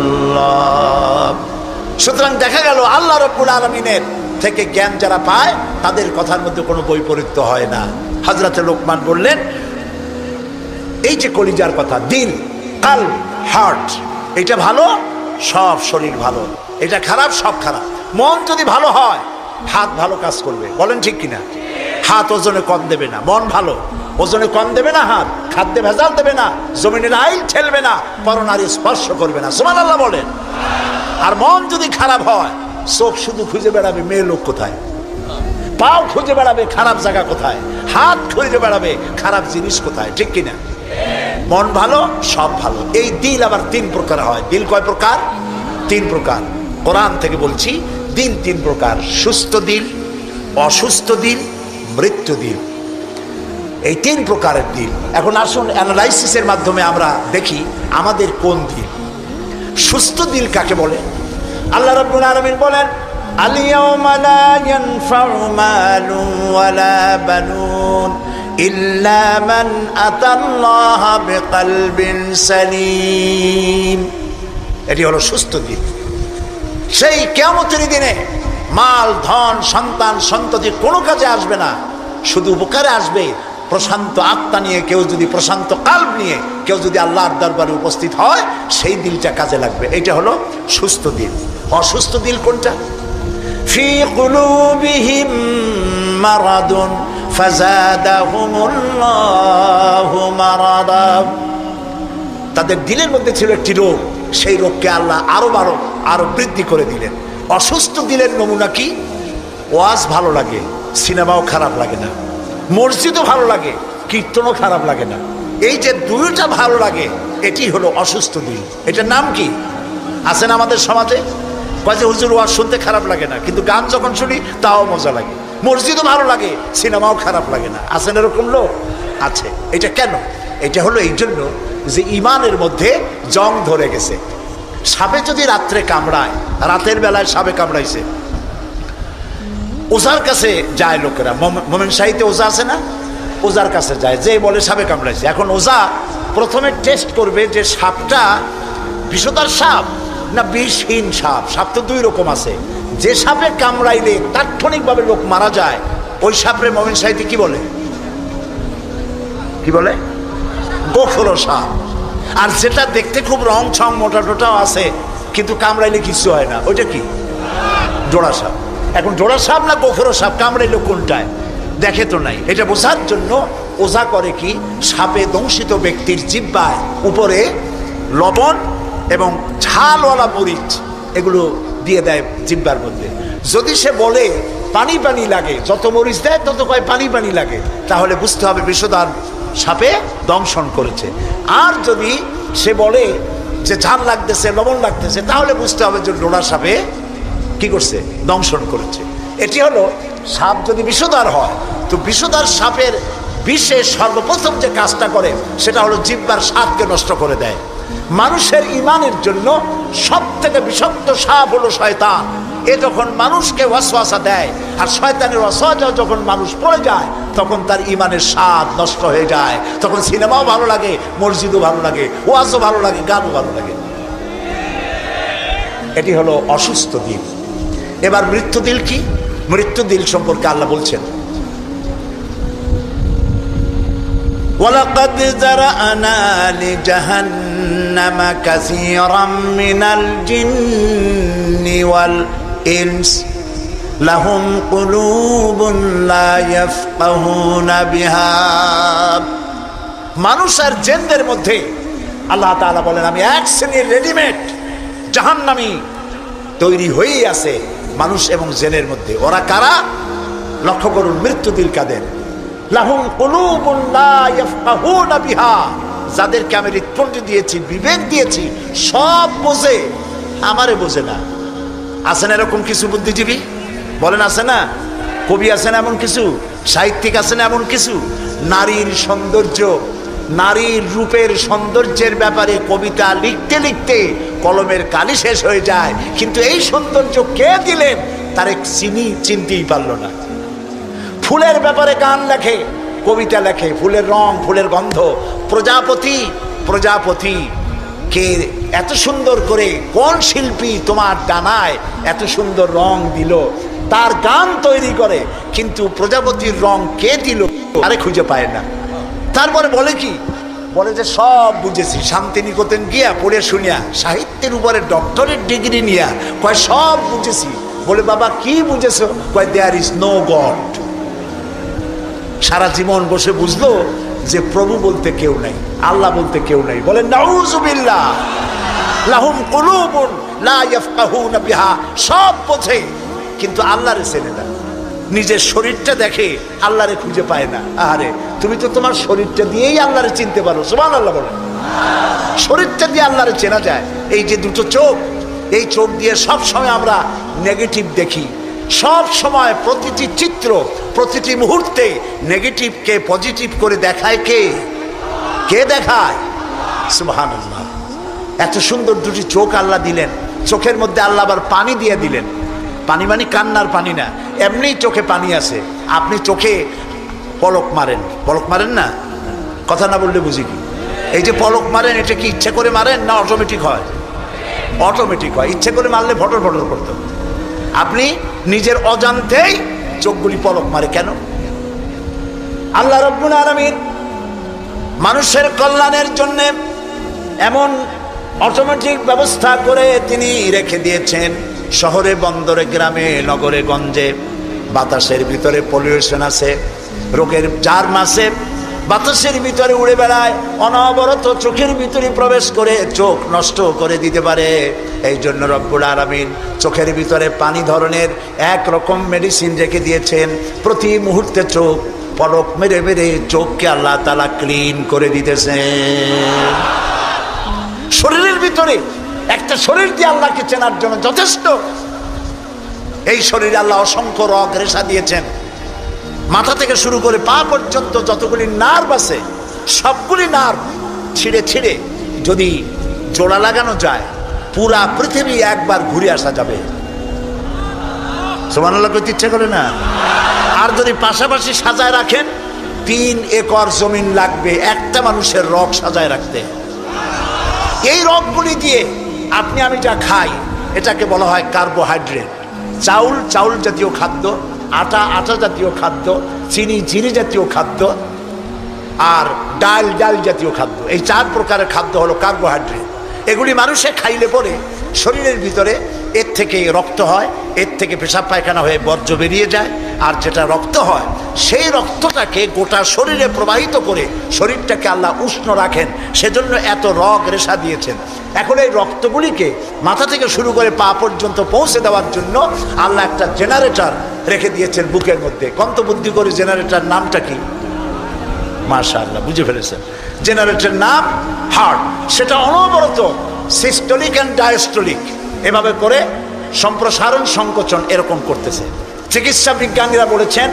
সুতরাং দেখা গেল আল্লাহ রাব্বুল আলামিনের থেকে জ্ঞান যারা পায় তাদের কথার মধ্যে কোনো বৈপরীত্য হয় না। হযরতে লোকমান বললেন, এই যে কলিজার কথা, দিল, কালব, হার্ট, এটা ভালো, সব শরীর ভালো। এটা খারাপ, সব খারাপ। মন যদি ভালো হয় হাত ভালো কাজ করবে। বলেন ঠিক কিনা? হাত ওজনে কম দেবে না। মন ভালো, ওজনে কম দেবে না। হাত খাদ্যে ভেজাল দেবে না, জমিনের আইল ঠেলবে না, পরনারী স্পর্শ করবে না। সুবহানাল্লাহ বলেন। আর মন যদি খারাপ হয়, চোখ শুধু খুঁজে বেড়াবে মেয়ে লোক কোথায়, পাও খুঁজে বেড়াবে খারাপ জায়গা কোথায়, হাত খুঁজে বেড়াবে খারাপ জিনিস কোথায়, ঠিক কিনা? মন ভালো, সব ভালো। এই দিল আবার তিন প্রকার হয়। দিল কয় প্রকার? তিন প্রকার। কোরআন থেকে বলছি, দিল তিন প্রকার: সুস্থ দিল, অসুস্থ দিল, মৃত্যু দিল। এই তিন প্রকারের দিল। এখন আসুন অ্যানালাইসিসের মাধ্যমে আমরা দেখি আমাদের কোন দিল। সুস্থ দিল কাকে বলে? আল্লাহ রাব্বুল আলামিন বলেন, আল-ইয়াওমা লা ইয়ানফাউ মালুন ওয়ালা বানুন ইল্লা মান আতাল্লাহা বিকলবিন সালিম। এটি হলো সুস্থ দিল। সেই কিয়ামতের দিনে মাল, ধন, সন্তান, সন্ততি কোনো কাজে আসবে না, শুধু উপকারে আসবে প্রশান্ত আত্মা নিয়ে। কেউ যদি প্রশান্ত কাল্ব নিয়ে কেউ যদি আল্লাহর দরবারে উপস্থিত হয়, সেই দিলটা কাজে লাগবে। এটা হলো সুস্থ দিল। অসুস্থ দিল কোনটা? ফি কুলুবিহিম মারাদুন ফাযাদাহুমুল্লাহু মারাদা। তাদের দিলের মধ্যে ছিল একটি রোগ, সেই রোগকে আল্লাহ আরো বৃদ্ধি করে দিলেন। অসুস্থ দিলের নমুনা কি? ওয়াজ ভালো লাগে, সিনেমাও খারাপ লাগে না, মসজিদও ভালো লাগে, কীর্তনও খারাপ লাগে না। এই যে দুইটা ভালো লাগে, এটি হলো অসুস্থ দিল। এটার নাম কি? আছেন আমাদের সমাজে, কয় যে হুজুর ওয়াজ শুনতে খারাপ লাগে না, কিন্তু গান যখন শুনি তাও মজা লাগে। মসজিদও ভালো লাগে, সিনেমাও খারাপ লাগে না। আছেন এরকম লোক? আছে। এটা কেন? এটা হলো এই জন্য যে ইমানের মধ্যে জং ধরে গেছে। সাপে যদি রাত্রে কামড়ায়, রাতের বেলায় সাপে কামড়াইছে, ওজার কাছে যায় লোকেরা। মোমেন শাহীতে ওজা আছে না? ওজার কাছে যায়, যে বলে সাপে কামড়াইছে। এখন ওজা প্রথমে টেস্ট করবে যে সাপটা বিষধর সাপ না বিষহীন সাপ। সাপ তো দুই রকম আছে। যে সাপে কামড়াইলে তাৎক্ষণিকভাবে লোক মারা যায়, ওই সাপরে মোমেন শাহীতে কি বলে? কি বলে? গোখরো সাপ। আর যেটা দেখতে খুব রং ছং মোটা টোটাও আছে, কিন্তু কামড়াইলে কিছু হয় না, ওইটা কি? জোড়া সাপ। এখন জোড়া সাপ না গোখরো সাপ কামড়াইলো কোনটায়? দেখে তো নাই। এটা বোঝার জন্য ওঝা করে কি, সাপে দংশিত ব্যক্তির জিহ্বায় উপরে লবণ এবং ঝালওয়ালা মরিচ এগুলো দিয়ে দেয় জিহ্বার মধ্যে। যদি সে বলে পানি পানি লাগে, যত মরিচ দেয় তত কয় পানি পানি লাগে, তাহলে বুঝতে হবে বিষধর সাপে দংশন করেছে। আর যদি সে বলে যে ঝাল লাগতেছে, লবণ লাগতেছে, তাহলে বুঝতে হবে যে ডোরা সাপে কি করছে? দংশন করেছে। এটি হলো সাপ যদি বিষধর হয়, তো বিষধর সাপের বিষে সর্বপ্রথম যে কাজটা করে সেটা হলো জিহ্বার স্বাদকে নষ্ট করে দেয়। মানুষের ইমানের জন্য সব থেকে বিষাক্ত সাপ হলো শয়তান। এ যখন মানুষকে ওয়াসওয়াসা দেয়, আর শয়তানের ওয়াসওয়াসা যখন মানুষ পড়ে যায়, তখন তার ইমানের স্বাদ নষ্ট হয়ে যায়। তখন সিনেমাও ভালো লাগে, মসজিদও ভালো লাগে, ওয়াজও ভালো লাগে, গানও ভালো লাগে। এটি হলো অসুস্থ দিল। এবার মৃত্যু দিল কি? মৃত্যু দিল সম্পর্কে আল্লাহ বলছেন, ওয়ালাকাদ যারানা লিজাহান্নামা কাসীরাম মিনাল জিন্নি ওয়াল ইনস লাহুম কুলুবুন লা ইয়াফকাহুনা বিহা। মানুষ আর জিনদের মধ্যে আল্লাহ তাআলা বলেন, আমি এক শ্রেণীর রেডিমেড জাহান্নামী তৈরি হয়েই আছে মানুষ এবং জিনের মধ্যে। ওরা কারা? লক্ষ্য করুন, মৃত্যু দিল কাদের? লাহুম কুলুবুন লা ইয়াফকাহুনা বিহা, যাদেরকে আমি হৃৎপিণ্ড দিয়েছি, বিবেক দিয়েছি, সব বোঝে, আমারে বোঝে না। আছেন এরকম কিছু বুদ্ধিজীবী? বলেন আছে না? কবি আছেন এমন কিছু? সাহিত্যিক আছেন এমন কিছু? নারীর সৌন্দর্য, নারীর রূপের সৌন্দর্যের ব্যাপারে কবিতা লিখতে লিখতে কলমের কালি শেষ হয়ে যায়, কিন্তু এই সৌন্দর্য কে দিলেন তার চিনতেই পারল না। ফুলের ব্যাপারে গান লেখে, কবিতা লেখে, ফুলের রং, ফুলের গন্ধ। প্রজাপতি, প্রজাপতি কে এত সুন্দর করে, কোন শিল্পী তোমার ডানায় এত সুন্দর রং দিল, তার গান তৈরি করে, কিন্তু প্রজাপতির রং কে দিল আরে খুঁজে পায় না। তারপরে বলে কি? বলে যে সব বুঝেছি, শান্তিনিকেতন গিয়া পড়ে শুনিয়া, সাহিত্যের উপরে ডক্টরেট ডিগ্রি নিয়া কয় সব বুঝেছি। বলে বাবা কি বুঝেছো? কয় দেয়ার ইজ নো গড। সারা জীবন বসে বুঝলো যে প্রভু বলতে কেউ নাই, আল্লাহ বলতে কেউ নাই। বলে নাউযুবিল্লাহ। লাহুম কুলুবুন লা ইয়াফকাহুনা বিহা, সব বোঝে কিন্তু আল্লাহরে চেনে না। নিজের শরীরটা দেখে, আল্লাহরে খুঁজে পায় না। আরে তুমি তো তোমার শরীরটা দিয়েই আল্লাহরে চিনতে পারো, সুবহানাল্লাহ বলেন। শরীরটা দিয়ে আল্লাহরে চেনা যায়। এই যে দুটো চোখ, এই চোখ দিয়ে সব সময় আমরা নেগেটিভ দেখি, সব সময় প্রতিটি চিত্র, প্রতিটি মুহূর্তে নেগেটিভকে পজিটিভ করে দেখায় কে? কে দেখায়? সুবহানাল্লাহ। এত সুন্দর দুটি চোখ আল্লাহ দিলেন, চোখের মধ্যে আল্লাহ আবার পানি দিয়ে দিলেন। পানি মানে কান্নার পানি না, এমনি চোখে পানি আছে। আপনি চোখে পলক মারেন, পলক মারেন না? কথা না বললে বুঝি কি? এই যে পলক মারেন, এটা কি ইচ্ছে করে মারেন না অটোমেটিক হয়? অটোমেটিক হয়। ইচ্ছে করে মারলে ফটর ফটর করত। আপনি নিজের অজান্তেই চোখগুলি পলক মারে কেন? আল্লাহ রাব্বুল আলামিন মানুষের কল্যাণের জন্য এমন অটোমেটিক ব্যবস্থা করে তিনি রেখে দিয়েছেন। শহরে, বন্দরে, গ্রামে, নগরে, গঞ্জে বাতাসের ভিতরে পলিউশন আছে, রোগের জার্ম আছে, বাতাসের ভিতরে উড়ে বেড়ায়, অনবরত চোখের ভিতরে প্রবেশ করে চোখ নষ্ট করে দিতে পারে। এই জন্য রব্বুল আলামিন চোখের ভিতরে পানি ধরনের একরকম মেডিসিন রেখে দিয়েছেন। প্রতি মুহূর্তে চোখ পলক মেরে মেরে চোখকে আল্লাহ তাআলা ক্লিন করে দিতেছেন। শরীরের ভিতরে একটা শরীর দিয়ে আল্লাহকে চেনার জন্য যথেষ্ট। এই শরীরে আল্লাহ অসংখ্য রগ রেশা দিয়েছেন। মাথা থেকে শুরু করে পা পর্যন্ত যতগুলি নার্ভ আছে, সবগুলি নার্ভ ছিঁড়ে ছিঁড়ে যদি জোড়া লাগানো যায়, পুরা পৃথিবী একবার ঘুরে আসা যাবে। সুবহানাল্লাহ করতে ইচ্ছে করে না? আর যদি পাশাপাশি সাজায় রাখেন, 3 একর জমিন লাগবে একটা মানুষের রগ সাজায় রাখতে। এই রগগুলি দিয়ে আপনি আমি যা খাই, এটাকে বলা হয় কার্বোহাইড্রেট। চাউল, চাউল জাতীয় খাদ্য, আটা, আটা জাতীয় খাদ্য, চিনি, চিনি জাতীয় খাদ্য, আর ডাল, ডাল জাতীয় খাদ্য। এই 4 প্রকারের খাদ্য হলো কার্বোহাইড্রেট। এগুলি মানুষে খাইলে পরে শরীরের ভিতরে এর থেকে রক্ত হয়, এর থেকে পেশাব পায়খানা হয়ে বর্জ্য বেরিয়ে যায়। আর যেটা রক্ত হয়, সেই রক্তটাকে গোটা শরীরে প্রবাহিত করে শরীরটাকে আল্লাহ উষ্ণ রাখেন। সেজন্য এত রগ রেশা দিয়েছেন। এখন এই রক্তগুলিকে মাথা থেকে শুরু করে পা পর্যন্ত পৌঁছে দেওয়ার জন্য আল্লাহ একটা জেনারেটর রেখে দিয়েছেন বুকের মধ্যে। কন্তবুদ্ধি করে জেনারেটর নামটা কি? মাশাআল্লাহ, বুঝে ফেলেছেন। জেনারেটরের নাম হার্ট। সেটা অনবরত সিস্টোলিক অ্যান্ড ডায়াস্টোলিক এভাবে করে সম্প্রসারণ, সংকোচন এরকম করতেছে। চিকিৎসা বিজ্ঞানীরা বলেছেন,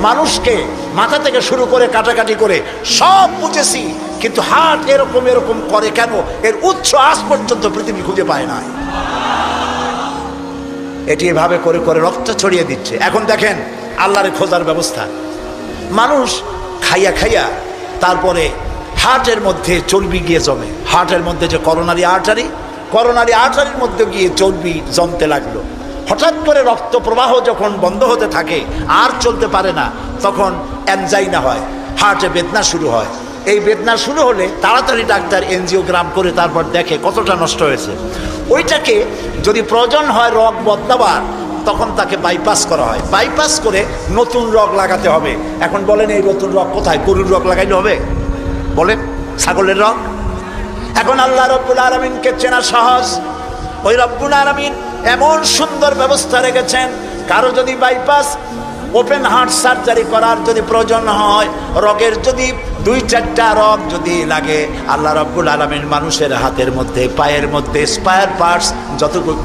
মানুষকে মাথা থেকে শুরু করে কাটাকাটি করে সব বুঝেছি, কিন্তু হার্ট এরকম এরকম করে কেন, এর উৎস আজ পর্যন্ত পৃথিবী খুঁজে পায় না। এটি এভাবে করে করে রক্ত ছড়িয়ে দিচ্ছে। এখন দেখেন আল্লাহরে খোঁজার ব্যবস্থা। মানুষ খাইয়া খাইয়া তারপরে হার্টের মধ্যে চর্বি গিয়ে জমে। হার্টের মধ্যে যে করোনারি আর্টারি, করোনারি আর্টারির মধ্যে গিয়ে চর্বি জমতে লাগলো। হঠাৎ করে রক্ত প্রবাহ যখন বন্ধ হতে থাকে, আর চলতে পারে না, তখন অ্যানজাইনা হয়, হার্টে বেদনা শুরু হয়। এই বেদনা শুরু হলে তাড়াতাড়ি ডাক্তার এনজিওগ্রাম করে তারপর দেখে কতটা নষ্ট হয়েছে। ওইটাকে যদি প্রয়োজন হয় রগ বদলাবার, তখন তাকে বাইপাস করা হয়। বাইপাস করে নতুন রগ লাগাতে হবে। এখন বলেন এই নতুন রগ কোথায়? গরুর রগ লাগাইলে হবে? বলেন, ছাগলের রগ? এখন আল্লাহ রাব্বুল আলামিনকে চেনা সহজ। ওই রাব্বুল আলামিন এমন সুন্দর ব্যবস্থা রেখেছেন, কারো যদি বাইপাস, ওপেন হার্ট সার্জারি করার যদি প্রয়োজন হয়, রগের যদি 2-4টা রগ যদি লাগে, আল্লাহ রাব্বুল আলামিন মানুষের হাতের মধ্যে, পায়ের মধ্যে স্পায়ার পার্টস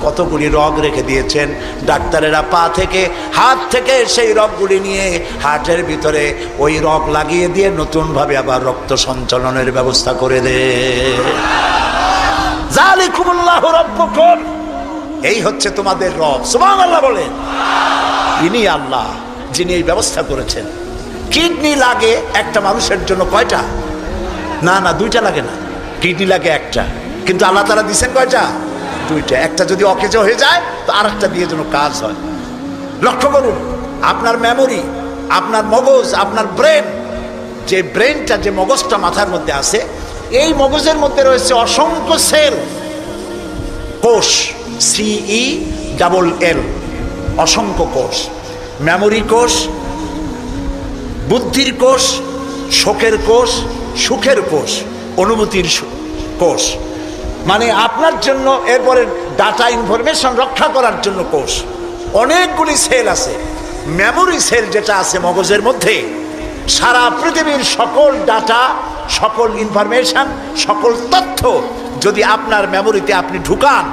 কতগুলি রগ রেখে দিয়েছেন। ডাক্তারেরা পা থেকে, হাত থেকে সেই রগগুলি নিয়ে হার্টের ভিতরে ওই রগ লাগিয়ে দিয়ে নতুনভাবে আবার রক্ত সঞ্চালনের ব্যবস্থা করে দেয়। যালিকুমুল্লাহু রাব্বুকুম, এই হচ্ছে তোমাদের রব। সুবহানাল্লাহ বলেন। ইনি আল্লাহ যিনি এই ব্যবস্থা করেছেন। কিডনি লাগে একটা মানুষের জন্য কয়টা? না না, 2টা লাগে না, কিডনি লাগে একটা, কিন্তু আল্লাহ তাআলা দিয়েছেন কয়টা? 2টা। একটা যদি অকেজো হয়ে যায় তো আরেকটা দিয়ে যেন কাজ হয়। লক্ষ্য করুন, আপনার মেমোরি, আপনার মগজ, আপনার ব্রেন, যে ব্রেনটা, যে মগজটা মাথার মধ্যে আছে, এই মগজের মধ্যে রয়েছে অসংখ্য সেল, কোষ, CELL, অসংখ্য কোষ। মেমোরি কোষ, বুদ্ধির কোষ, শোকের কোষ, সুখের কোষ, অনুভূতির কোষ। মানে আপনার জন্য, এরপরে ডাটা ইনফরমেশন রক্ষা করার জন্য কোষ। অনেকগুলি সেল আছে। মেমোরি সেল যেটা আছে মগজের মধ্যে, সারা পৃথিবীর সকল ডাটা, সকল ইনফরমেশন, সকল তথ্য যদি আপনার মেমোরিতে আপনি ঢুকান,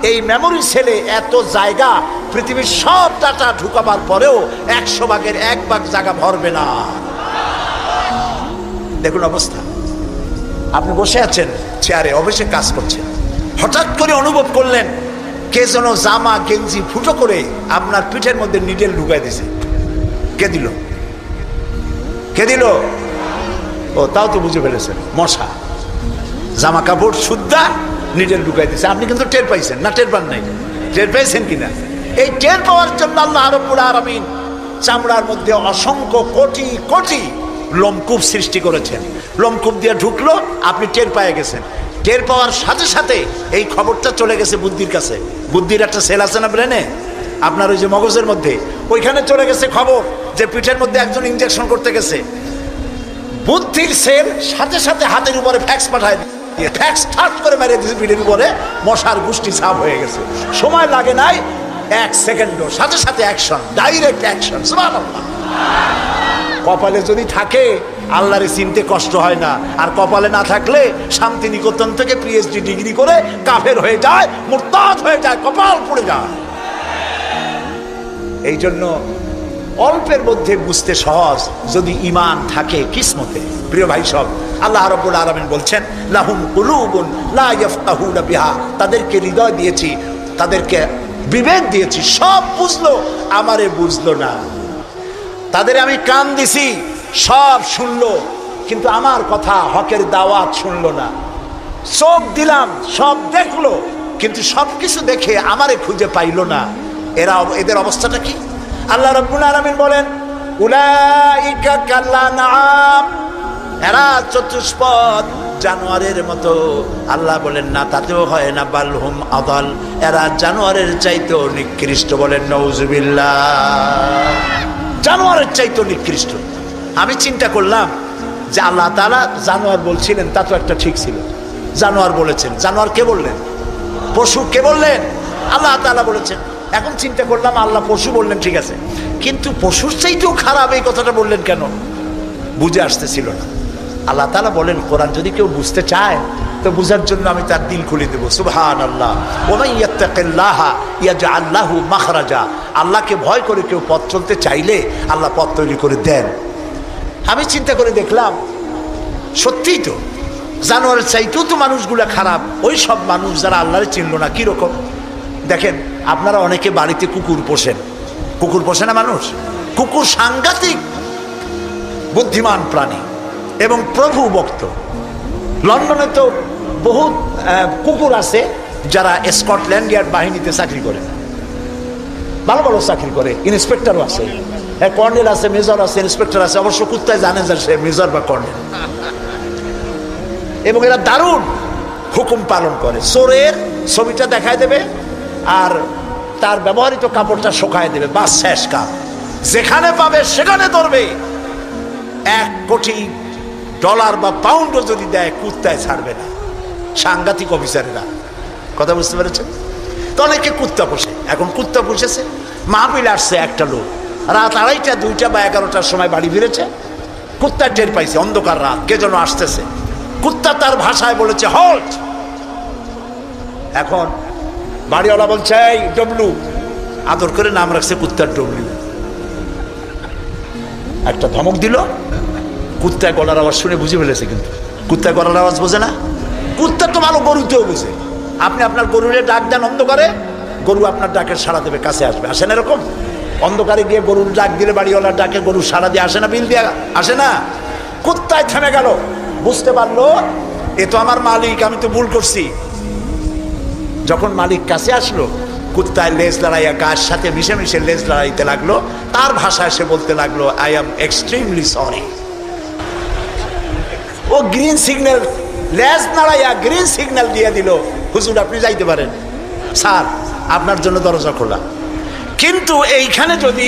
এই মেমোরি সেলে এত জায়গা, পৃথিবীর সব ডাটা ঢুকাবার পরেও 100 ভাগের 1 ভাগ জায়গা ভরবে না। দেখুন অবস্থা। আপনি বসে আছেন চেয়ারে, অফিসে কাজ করছেন, হঠাৎ করে অনুভব করলেন কে যেন জামা গেঞ্জি ফুটো করে আপনার পিঠের মধ্যে নিডেল ঢুকাই দিছে। কে দিল? কে দিল? ও, তাও তো বুঝে ফেলেছেন, মশা। জামা কাপড় সুদ্ধা নিডেল ঢুকাই দিছে। আপনি কিন্তু টের পাইছেন না? টের পান নাই? টের পেয়েছেন কিনা? এই টের পাওয়ার জন্য আল্লাহ রাব্বুল আলামিন চামড়ার মধ্যে অসংখ্য কোটি কোটি লোমকূপ সৃষ্টি করেছেন। লোমকূপ দিয়ে ঢুকলো, আপনি টের পেয়ে গেছেন। টের পাওয়ার সাথে সাথে এই খবরটা চলে গেছে বুদ্ধির কাছে। বুদ্ধির একটা সেল আছে না ব্রেনে, আপনার ওই যে মগজের মধ্যে, ওইখানে চলে গেছে খবর যে পিঠের মধ্যে একজন ইনজেকশন করতে গেছে। বুদ্ধির সেল সাথে সাথে হাতের উপরে ফ্যাক্স পাঠায় দিয়ে ফ্যাক্স ঠাট করে মেরে দিয়েছে পিঠের উপরে, মশার গোষ্ঠী সাফ হয়ে গেছে। সময় লাগে নাই 1 সেকেন্ডও, সাথে সাথে অ্যাকশন, ডাইরেক্ট অ্যাকশন। সুবহানাল্লাহ। কপালে যদি থাকে আল্লাহরে চিনতে কষ্ট হয় না, আর কপালে না থাকলে শান্তিনিকেতন থেকে পিএইচডি ডিগ্রি করে কাফের হয়ে যায়, মুরতাদ হয়ে যায়, কপাল পড়ে যায়। এই জন্য অল্পের মধ্যে বুঝতে সহজ, যদি ঈমান থাকে কিসমতে। প্রিয় ভাই সব, আল্লাহ রাব্বুল আলামিন বলছেন লাহুম কুলুবুন লা ইয়াফকাহুনা বিহা, তাদেরকে হৃদয় দিয়েছি, তাদেরকে বিবেক দিয়েছি, সব বুঝলো, আমারে বুঝলো না। তাদের আমি কান দিছি, সব শুনলো, কিন্তু আমার কথা, হকের দাওয়াত শুনলো না। চোখ দিলাম, সব দেখলো, কিন্তু সবকিছু দেখে আমারে খুঁজে পাইলো না। এদের অবস্থাটা কি? আল্লাহ রাব্বুল আলামিন বলেন উলাইকা কাল্লানাম, এরা চতুষ্পদ জানোয়ারের মতো। আল্লাহ বলেন না, তাতেও হয় না, বালহুম আদাল, এরা জানোয়ারের চাইতেও নিকৃষ্ট। বলেন নাউজুবিল্লাহ। জানোয়ারের চাইতেও নিকৃষ্ট। আমি চিন্তা করলাম যে আল্লাহ তাআলা জানোয়ার বলছিলেন, তা তো একটা ঠিক ছিল। জানোয়ার বলেছেন, জানোয়ার কে বললেন? পশু কে বললেন? আল্লাহ তাআলা বলেছেন। এখন চিন্তা করলাম আল্লাহ পশু বললেন, ঠিক আছে, কিন্তু পশুর চাইতেও খারাপ এই কথাটা বললেন কেন? বুঝে আসতেছিল না। আল্লাহ তাআলা বলেন, কোরআন যদি কেউ বুঝতে চায় তো বুঝার জন্য আমি তার দিল খুলে দেবো। সুবহানাল্লাহ। ওয়া মান ইয়াত্তাকিল্লাহা ইয়াজআল লাহু মাখরাজা, আল্লাহকে ভয় করে কেউ পথ চলতে চাইলে আল্লাহ পথ তৈরি করে দেন। আমি চিন্তা করে দেখলাম সত্যিই তো জানোয়ারের চাইতেও তো মানুষগুলা খারাপ। ওই সব মানুষ যারা আল্লাহরে চিনল না। কিরকম দেখেন, আপনারা অনেকে বাড়িতে কুকুর পোষেন। কুকুর পোষে না মানুষ? কুকুর সাংঘাতিক বুদ্ধিমান প্রাণী এবং প্রভু ভক্ত। লন্ডনে তো বহুত কুকুর আছে যারা স্কটল্যান্ড ইয়ার্ড বাহিনীতে চাকরি করে, ভালো ভালো চাকরি করে, ইন্সপেক্টরও আছে, কর্নেল আছে, মেজর আছে, ইন্সপেক্টর আছে। অবশ্য কুত্তায় জানে যে সে মেজর বা কর্নেল। এবং এরা দারুণ হুকুম পালন করে। চোরের ছবিটা দেখায় দেবে আর তার ব্যবহৃত কাপড়টা শুকায় দেবে, বাস শেষ কাজ। যেখানে পাবে সেখানে ধরবে। 1 কোটি ডলার বা পাউন্ডও যদি দেয়, কুত্তায় ছাড়বে না। সাংঘাতিক অফিসারেরা। কথা বুঝতে পেরেছেন তো? অনেকে কুত্তা পোষে। এখন কুত্তা পুষেছে, মাহফিল আসছে একটা লোক, রাত 2:30, 2টা বা 11টার সময় বাড়ি ফিরেছে। কুত্তা টের পাইছে, অন্ধকার রাত, কে যেন আসতেছে। কুত্তা তার ভাষায় বলেছে হল্ট। এখন বাড়িওয়ালা বলছে এই ডব্লু, আদর করে নাম রাখছে কুত্তার ডব্লু। একটা ধমক দিল, কুত্তায় গলার আওয়াজ শুনে বুঝে ফেলেছে। কিন্তু কুত্তায় গলার আওয়াজ বোঝে না। কুত্তা তো ভালো গরুতেও বুঝে। আপনি আপনার গরুরে ডাক দেন অন্ধকারে, গরু আপনার ডাকের সাড়া দেবে, কাছে আসবে। আসে না এরকম? অন্ধকারে গিয়ে গরুর ডাক দিলে বাড়িওয়ালার ডাকে গরু সাড়া দিয়ে আসে না? বিল দিয়ে আসে না? কুত্তায় থেমে গেল, বুঝতে পারলো এ তো আমার মালিক, আমি তো ভুল করছি। যখন মালিক কাছে আসলো, কুত্তায় লেজ লড়াইয়া গাছ সাথে মিশে মিশে লেজ লড়াইতে লাগলো। তার ভাষায় সে বলতে লাগলো আই এম এক্সট্রিমলি সরি। ও গ্রিন সিগন্যাল, লেজ নাড়াইয়া গ্রিন সিগন্যাল দিয়ে দিল, হুজুর আপনি যাইতে পারেন, স্যার আপনার জন্য দরজা খোলা। কিন্তু এইখানে যদি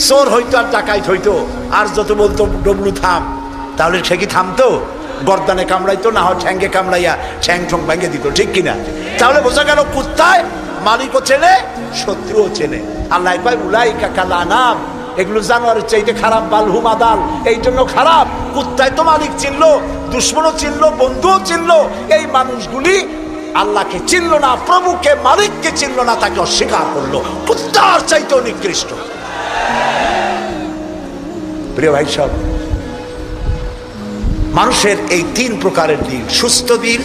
চোর হইতো আর ডাকাইত হইতো আর যত বলতো ডবলু থাম, তাহলে সে কি থামতো? গর্দানে কামড়াইতো, না হয় ঠ্যাঙ্গে কামড়াইয়া ঠ্যাং ঠং ভেঙে দিত, ঠিক কিনা? তাহলে বোঝা গেল কুত্তায় মালিকও চেনে, শত্রুও চেনে। আল্লাহ কয় উলাইকা কাল আনাম, এগুলো জানোয়ারের চাইতে খারাপ, বালহুম আদাল, এই জন্য খারাপ। কুত্তায় তো মালিক চিনলো, দুশ্মনও চিনলো, বন্ধুও চিনলো, এই মানুষগুলি আল্লাহকে চিনলো না, প্রভুকে মালিককে চিনলো না, তাকে অস্বীকার করলো, কুত্তার চাইতেও নিকৃষ্ট। প্রিয় ভাই সব, মানুষের এই তিন প্রকারের দিল, সুস্থ দিল,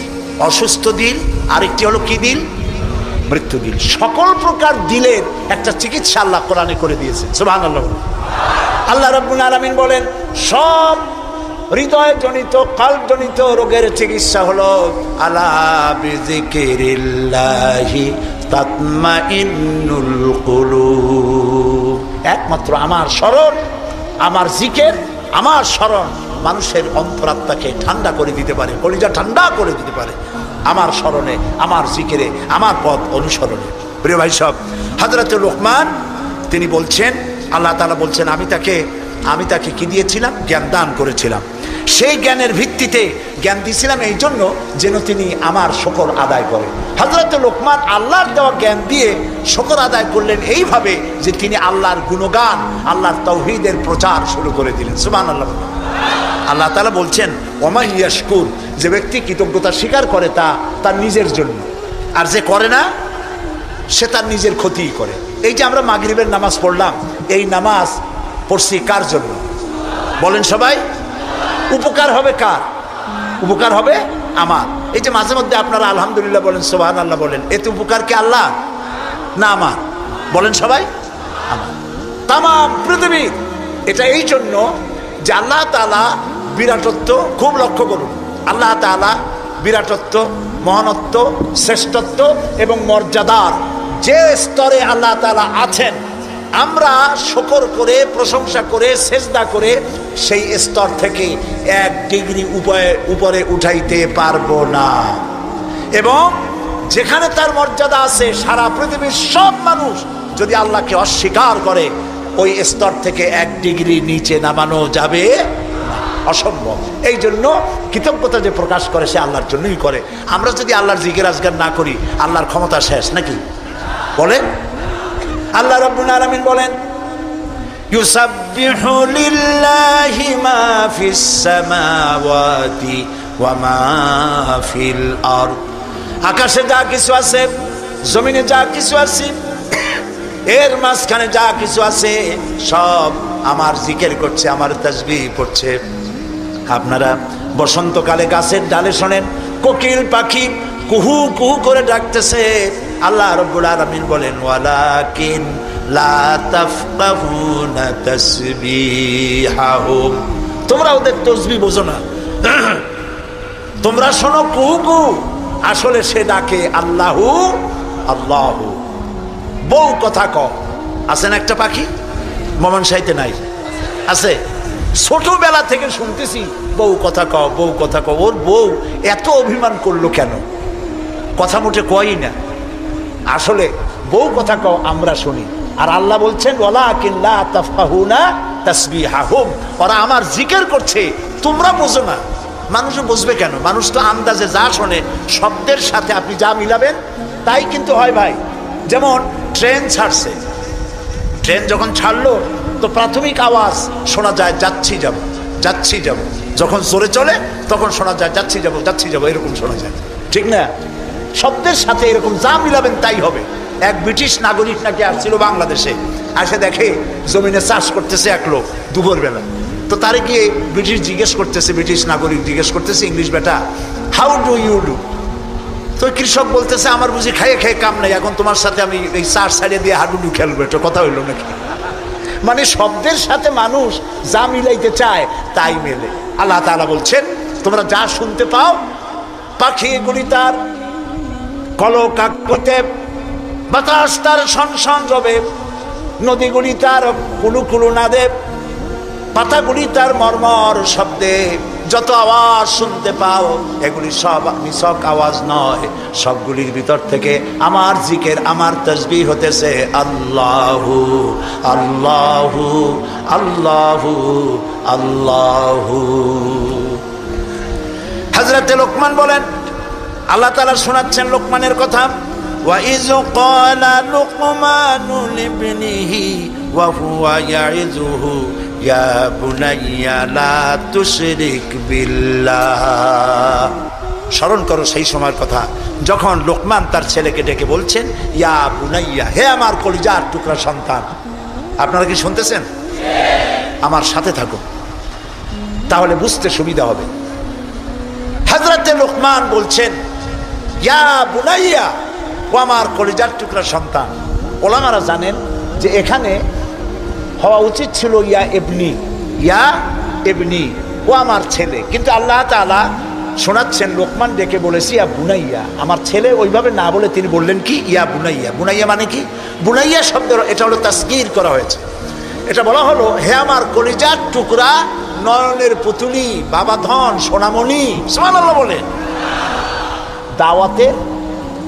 অসুস্থ দিল, আরেকটি হলো কি দিল? মৃত্যু দিল। সকল প্রকার দিলের একটা চিকিৎসা আল্লাহ কোরআনে করে দিয়েছে, সুবহানাল্লাহ। আল্লাহ রাব্বুল আলামিন বলেন সব হৃদয় জনিত, কাল্ব জনিত রোগের চিকিৎসা হলো আলা বিযিকিরিল্লাহি তাতমাইন্নুল কুলুব। একমাত্র আমার স্মরণ, আমার জিকির, আমার স্মরণ মানুষের অন্তরাত্মাকে ঠান্ডা করে দিতে পারে, কলিজা ঠান্ডা করে দিতে পারে। আমার স্মরণে, আমার জিকিরে, আমার পথ অনুসরণে। প্রিয় ভাই সব, হযরত লোকমান তিনি বলছেন, আল্লাহ তাআলা বলছেন আমি তাকে কি দিয়েছিলাম? জ্ঞান দান করেছিলাম। সেই জ্ঞানের ভিত্তিতে জ্ঞান দিয়েছিলাম এই জন্য যেন তিনি আমার শুকর আদায় করেন। হযরত লোকমান আল্লাহর দেওয়া জ্ঞান দিয়ে শুকর আদায় করলেন এইভাবে যে তিনি আল্লাহর গুণগান, আল্লাহর তাওহীদের প্রচার শুরু করে দিলেন, সুবহানাল্লাহ। আল্লাহ তাআলা বলছেন ওয়া ইয়াশকুর, যে ব্যক্তি কৃতজ্ঞতা স্বীকার করে তা তার নিজের জন্য, আর যে করে না সে তার নিজের ক্ষতিই করে। এই যে আমরা মাগরিবের নামাজ পড়লাম, এই নামাজ পড়ছি কার জন্য? বলেন সবাই। উপকার হবে কার? উপকার হবে আমার। এই যে মাঝে মধ্যে আপনারা আলহামদুলিল্লাহ বলেন, সুবহানাল্লাহ বলেন, এতে উপকার কি আল্লাহ না আমার? বলেন সবাই। আমার তাম পৃথিবী। এটা এই জন্য যে আল্লাহ তাআলা বিরাটত্ব খুব লক্ষ্য করুন। আল্লাহ তাআলা বিরাটত্ব, মহানত্ব, শ্রেষ্ঠত্ব এবং মর্যাদার যে স্তরে আল্লাহ তাআলা আছেন, আমরা শুকর করে, প্রশংসা করে, সেজদা করে সেই স্তর থেকে 1 ডিগ্রি উপরে উঠাইতে পারবো না। এবং যেখানে তার মর্যাদা আছে, সারা পৃথিবীর সব মানুষ যদি আল্লাহকে অস্বীকার করে, ওই স্তর থেকে 1 ডিগ্রি নিচে নামানো যাবে অসম্ভব। এই জন্য কৃতজ্ঞতা যে প্রকাশ করে সে আল্লাহর জন্যই করে। আমরা যদি আল্লাহর জিকির আজগার না করি, আল্লাহর ক্ষমতা শেষ নাকি? বলেন। আল্লাহ রাব্বুল আলামিন বলেন ইউসাব্বিহু লিল্লাহি মা ফিস সামাওয়াতি ওয়া মা ফিল আরদ। আকাশে যা কিছু আছে, জমিনে যা কিছু আছে, এর মাঝখানে যা কিছু আছে, সব আমার জিকির করছে, আমার তাসবিহ পড়ছে। আপনারা বসন্তকালে গাছের ডালে শোনেন কোকিল পাখি কুহু কুহু করে ডাকতেছে। আল্লাহ রাব্বুল আলামিন বলেন ওয়ালাকিন লা তাফকাহুনা তাসবিহাহুম, তোমরা ওদের তাসবিহ বোঝো না, তোমরা শোনো কুহু কুহু, আসলে সে ডাকে আল্লাহু আল্লাহু। বউ কথা কও, আছেন একটা পাখি মমন সাইতে নাই আছে, ছোটবেলা থেকে শুনতেছি বউ কথা কও, বউ কথা কও। ওর বউ এত অভিমান করলো কেন? কথা মুঠে কয়ই না। আসলে বউ কথা কও আমরা শুনি, আর আল্লাহ বলছেন ওয়ালাকিন লা তাফকাহুনা তাসবিহাহুম, ওরা আমার জিকির করছে, তোমরা বোঝো না। মানুষ বুঝবে কেন? মানুষ তো আন্দাজে যা শোনে, শব্দের সাথে আপনি যা মিলাবেন তাই কিন্তু হয় ভাই। যেমন ট্রেন ছাড়ছে, ট্রেন যখন ছাড়লো তো প্রাথমিক আওয়াজ শোনা যায় যাচ্ছি যাব, যাচ্ছি যাব। যখন জোরে চলে তখন শোনা যায় যাচ্ছি যাব, যাচ্ছি যাব, এরকম শোনা যায়, ঠিক না? শব্দের সাথে এরকম যা মিলাবেন তাই হবে। এক ব্রিটিশ নাগরিক নাকি আসছিল বাংলাদেশে, আসে দেখে জমিনে চাষ করতেছে এক লোক দুপুরবেলা। তো তারে গিয়ে ব্রিটিশ জিজ্ঞেস করতেছে, ব্রিটিশ নাগরিক জিজ্ঞেস করতেছে ইংলিশ, বেটা হাউ ডু ইউ ডু? তো কৃষক বলতেছে আমার বুঝি খাইয়ে খেয়ে কাম নাই, এখন তোমার সাথে আমি এই চাষ ছাড়িয়ে দিয়ে হাডুডু খেলবো, এটা কথা হইলো নাকি? মানে শব্দের সাথে মানুষ যা মিলাইতে চায় তাই মেলে। আল্লাহ তাআলা বলছেন তোমরা যা শুনতে পাও, পাখিগুলি তার কলকাক করতে, বাতাস তার শনশন রবে, নদীগুলি তার কুলু কুলু নাদে, পাতাগুলি তার মর্মর শব্দে, যত আওয়াজ শুনতে পাও এগুলি সব নিছক আওয়াজ নয়, সবগুলির ভিতর থেকে আমার জিকির, আমার তাসবিহ হতেছে আল্লাহু আল্লাহু আল্লাহু আল্লাহু। হযরত লোকমান বলেন, আল্লাহ তাআলা শোনাচ্ছেন লোকমানের কথা, وإذ قال لقمان لابنه وهو يعظه يا بني لا تشرك بالله। স্মরণ করো সেই সময়ের কথা যখন লোকমান তার ছেলেকে ডেকে বলছেন, ইয়া বুনাইয়া, হে আমার কলিজার টুকরা সন্তান। আপনারা কি শুনতেছেন? আমার সাথে থাকো, তাহলে বুঝতে সুবিধা হবে। হযরতে লোকমান বলছেন, ইয়া বুনাইয়া, ও আমার কলিজার টুকরা সন্তান। ওলামারা জানেন যে এখানে হওয়া উচিত ছিল ইয়া ইবনি, ইয়া ইবনি, ও আমার ছেলে, কিন্তু আল্লাহ তাআলা শোনাচ্ছেন লোকমান ডেকে বলেছি ইয়া বুনাইয়া, আমার ছেলে, ওইভাবে না বলে তিনি বললেন কি ইয়া বুনাইয়া। বুনাইয়া মানে কি? বুনাইয়া শব্দের এটা হলো তাসগীর করা হয়েছে। এটা বলা হলো হে আমার কলিজার টুকরা, নয়নের পুতুলি, বাবা ধন, সোনামণি। সুবহানাল্লাহ বলে। দাওয়াতের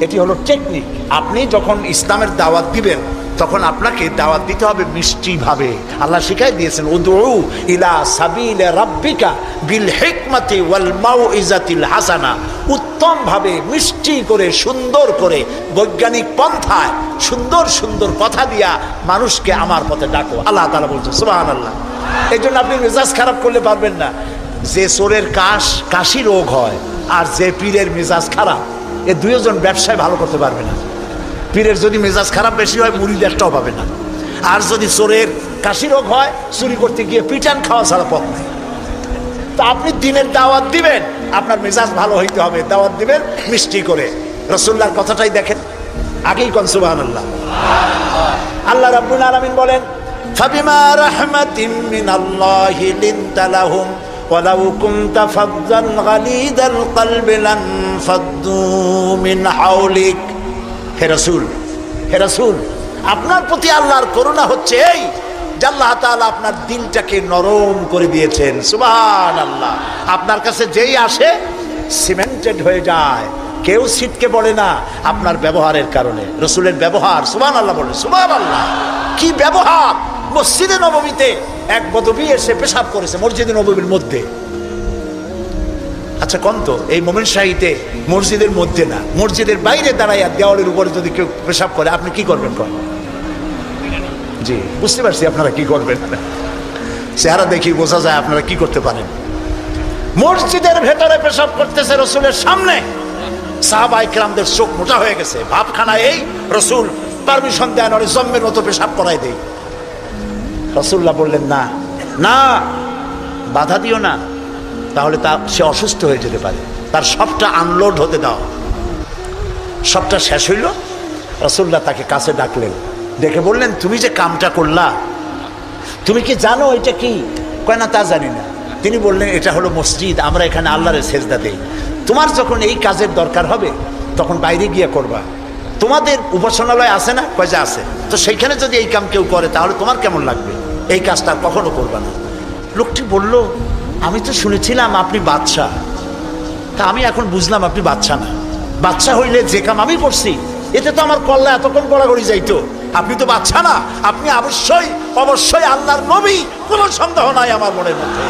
এটি হলো টেকনিক। আপনি যখন ইসলামের দাওয়াত দিবেন তখন আপনাকে দাওয়াত দিতে হবে মিষ্টি ভাবে। আল্লাহ শিখাই দিয়েছেন, উদউ ইলা সাবিলি রাব্বিকা বিল হিকমাতি ওয়াল মাউইজাতিল হাসানা। উত্তম ভাবে, মিষ্টি করে, সুন্দর করে, বৈজ্ঞানিক পন্থায় সুন্দর সুন্দর কথা দিয়া মানুষকে আমার পথে ডাকো। আল্লাহ তাআলা বলছেন, সুবহানাল্লাহ। এই জন্য আপনি মেজাজ খারাপ করলে পারবেন না। যে চোরের কাশি রোগ হয় আর যে পীরের মেজাজ খারাপ, এ দুইজন ব্যবসায় ভালো করতে পারবে না। পীরের যদি মেজাজ খারাপ বেশি হয়, মুরিদ একটাও পাবে না। আর যদি চোরের কাশি রোগ হয়, চুরি করতে গিয়ে পিটান খাওয়া ছাড়া পথ নেই। তো আপনি দিনের দাওয়াত দিবেন, আপনার মেজাজ ভালো হইতে হবে। দাওয়াত দিবেন মিষ্টি করে। রাসূলুল্লাহর কথাটাই দেখেন, আগেই কোন সুবহানাল্লাহ। আল্লাহ রাব্বুল আলামিন বলেন, ফাবিমা রাহমাতিন মিনাল্লাহি লিনতা লাহুম ওয়ালাউ কুনতা ফাযযান গালিদাল কলবি লানফাদ্দু মিন হাওলিক। হে রাসূল, হে রাসূল, আপনার প্রতি আল্লাহর করুণা হচ্ছে এই যে আল্লাহ তাআলা আপনার দিলটাকে নরম করে দিয়েছেন। সুবহানাল্লাহ। আপনার কাছে যেই আসে সিমেন্টেড হয়ে যায়, কেউ ছিটকে পড়ে না আপনার ব্যবহারের কারণে। রাসূলের ব্যবহার, সুবহানাল্লাহ বলে, সুবহানাল্লাহ। কি ব্যবহার! মসজিদে নববীতে এক বদবী এসে পেশাব করেছে মসজিদে নববীর মধ্যে। আচ্ছা কন্ত, এই মোমেন শাহীতে মসজিদের মধ্যে না, মসজিদের বাইরে দাঁড়াইয়া দেওয়ালের উপরে যদি কেউ পেশাব করে, আপনি কি করবেন? জি, বুঝতে পারছি আপনারা কি করবেন। চেহারা দেখি বোঝা যায় আপনারা কি করতে পারেন। মসজিদের ভেতরে পেশাব করতেছে রাসূলের সামনে। সাহাবায়ে কেরামদের চোখ মোটা হয়ে গেছে, ভাবখানা এই রাসূল পারমিশন দেন ওরে জম্মের মতো পেশাব করাই দেই। রাসূলুল্লাহ বললেন, না না, বাধা দিও না, তাহলে সে অসুস্থ হয়ে যেতে পারে। তার সবটা আনলোড হতে দাও। সবটা শেষ হইল, রাসূলুল্লাহ তাকে কাছে ডাকলেন, ডেকে বললেন, তুমি যে কামটা করলা, তুমি কি জানো এটা কি? কয় না, তা জানি না। তিনি বললেন, এটা হলো মসজিদ, আমরা এখানে আল্লাহর সেজদা দেই। তোমার যখন এই কাজের দরকার হবে তখন বাইরে গিয়ে করবা। তোমাদের উপাসনালয় আছে না? কয় যে আছে। তো সেইখানে যদি এই কাম কেউ করে তাহলে তোমার কেমন লাগবে? এই কাজটা কখনো করবা না। লোকটি বলল, আমি তো শুনেছিলাম আপনি বাদশা, তা আমি এখন বুঝলাম আপনি বাদশা না। বাদশা হইলে যে কাম আমি করছি এতে তো আমার কল্লা এতক্ষণ গড়াগড়ি যাইতো। আপনি তো বাদশা না, আপনি অবশ্যই অবশ্যই আল্লাহর নবী, কোনো সন্দেহ নাই আমার মনের মধ্যে।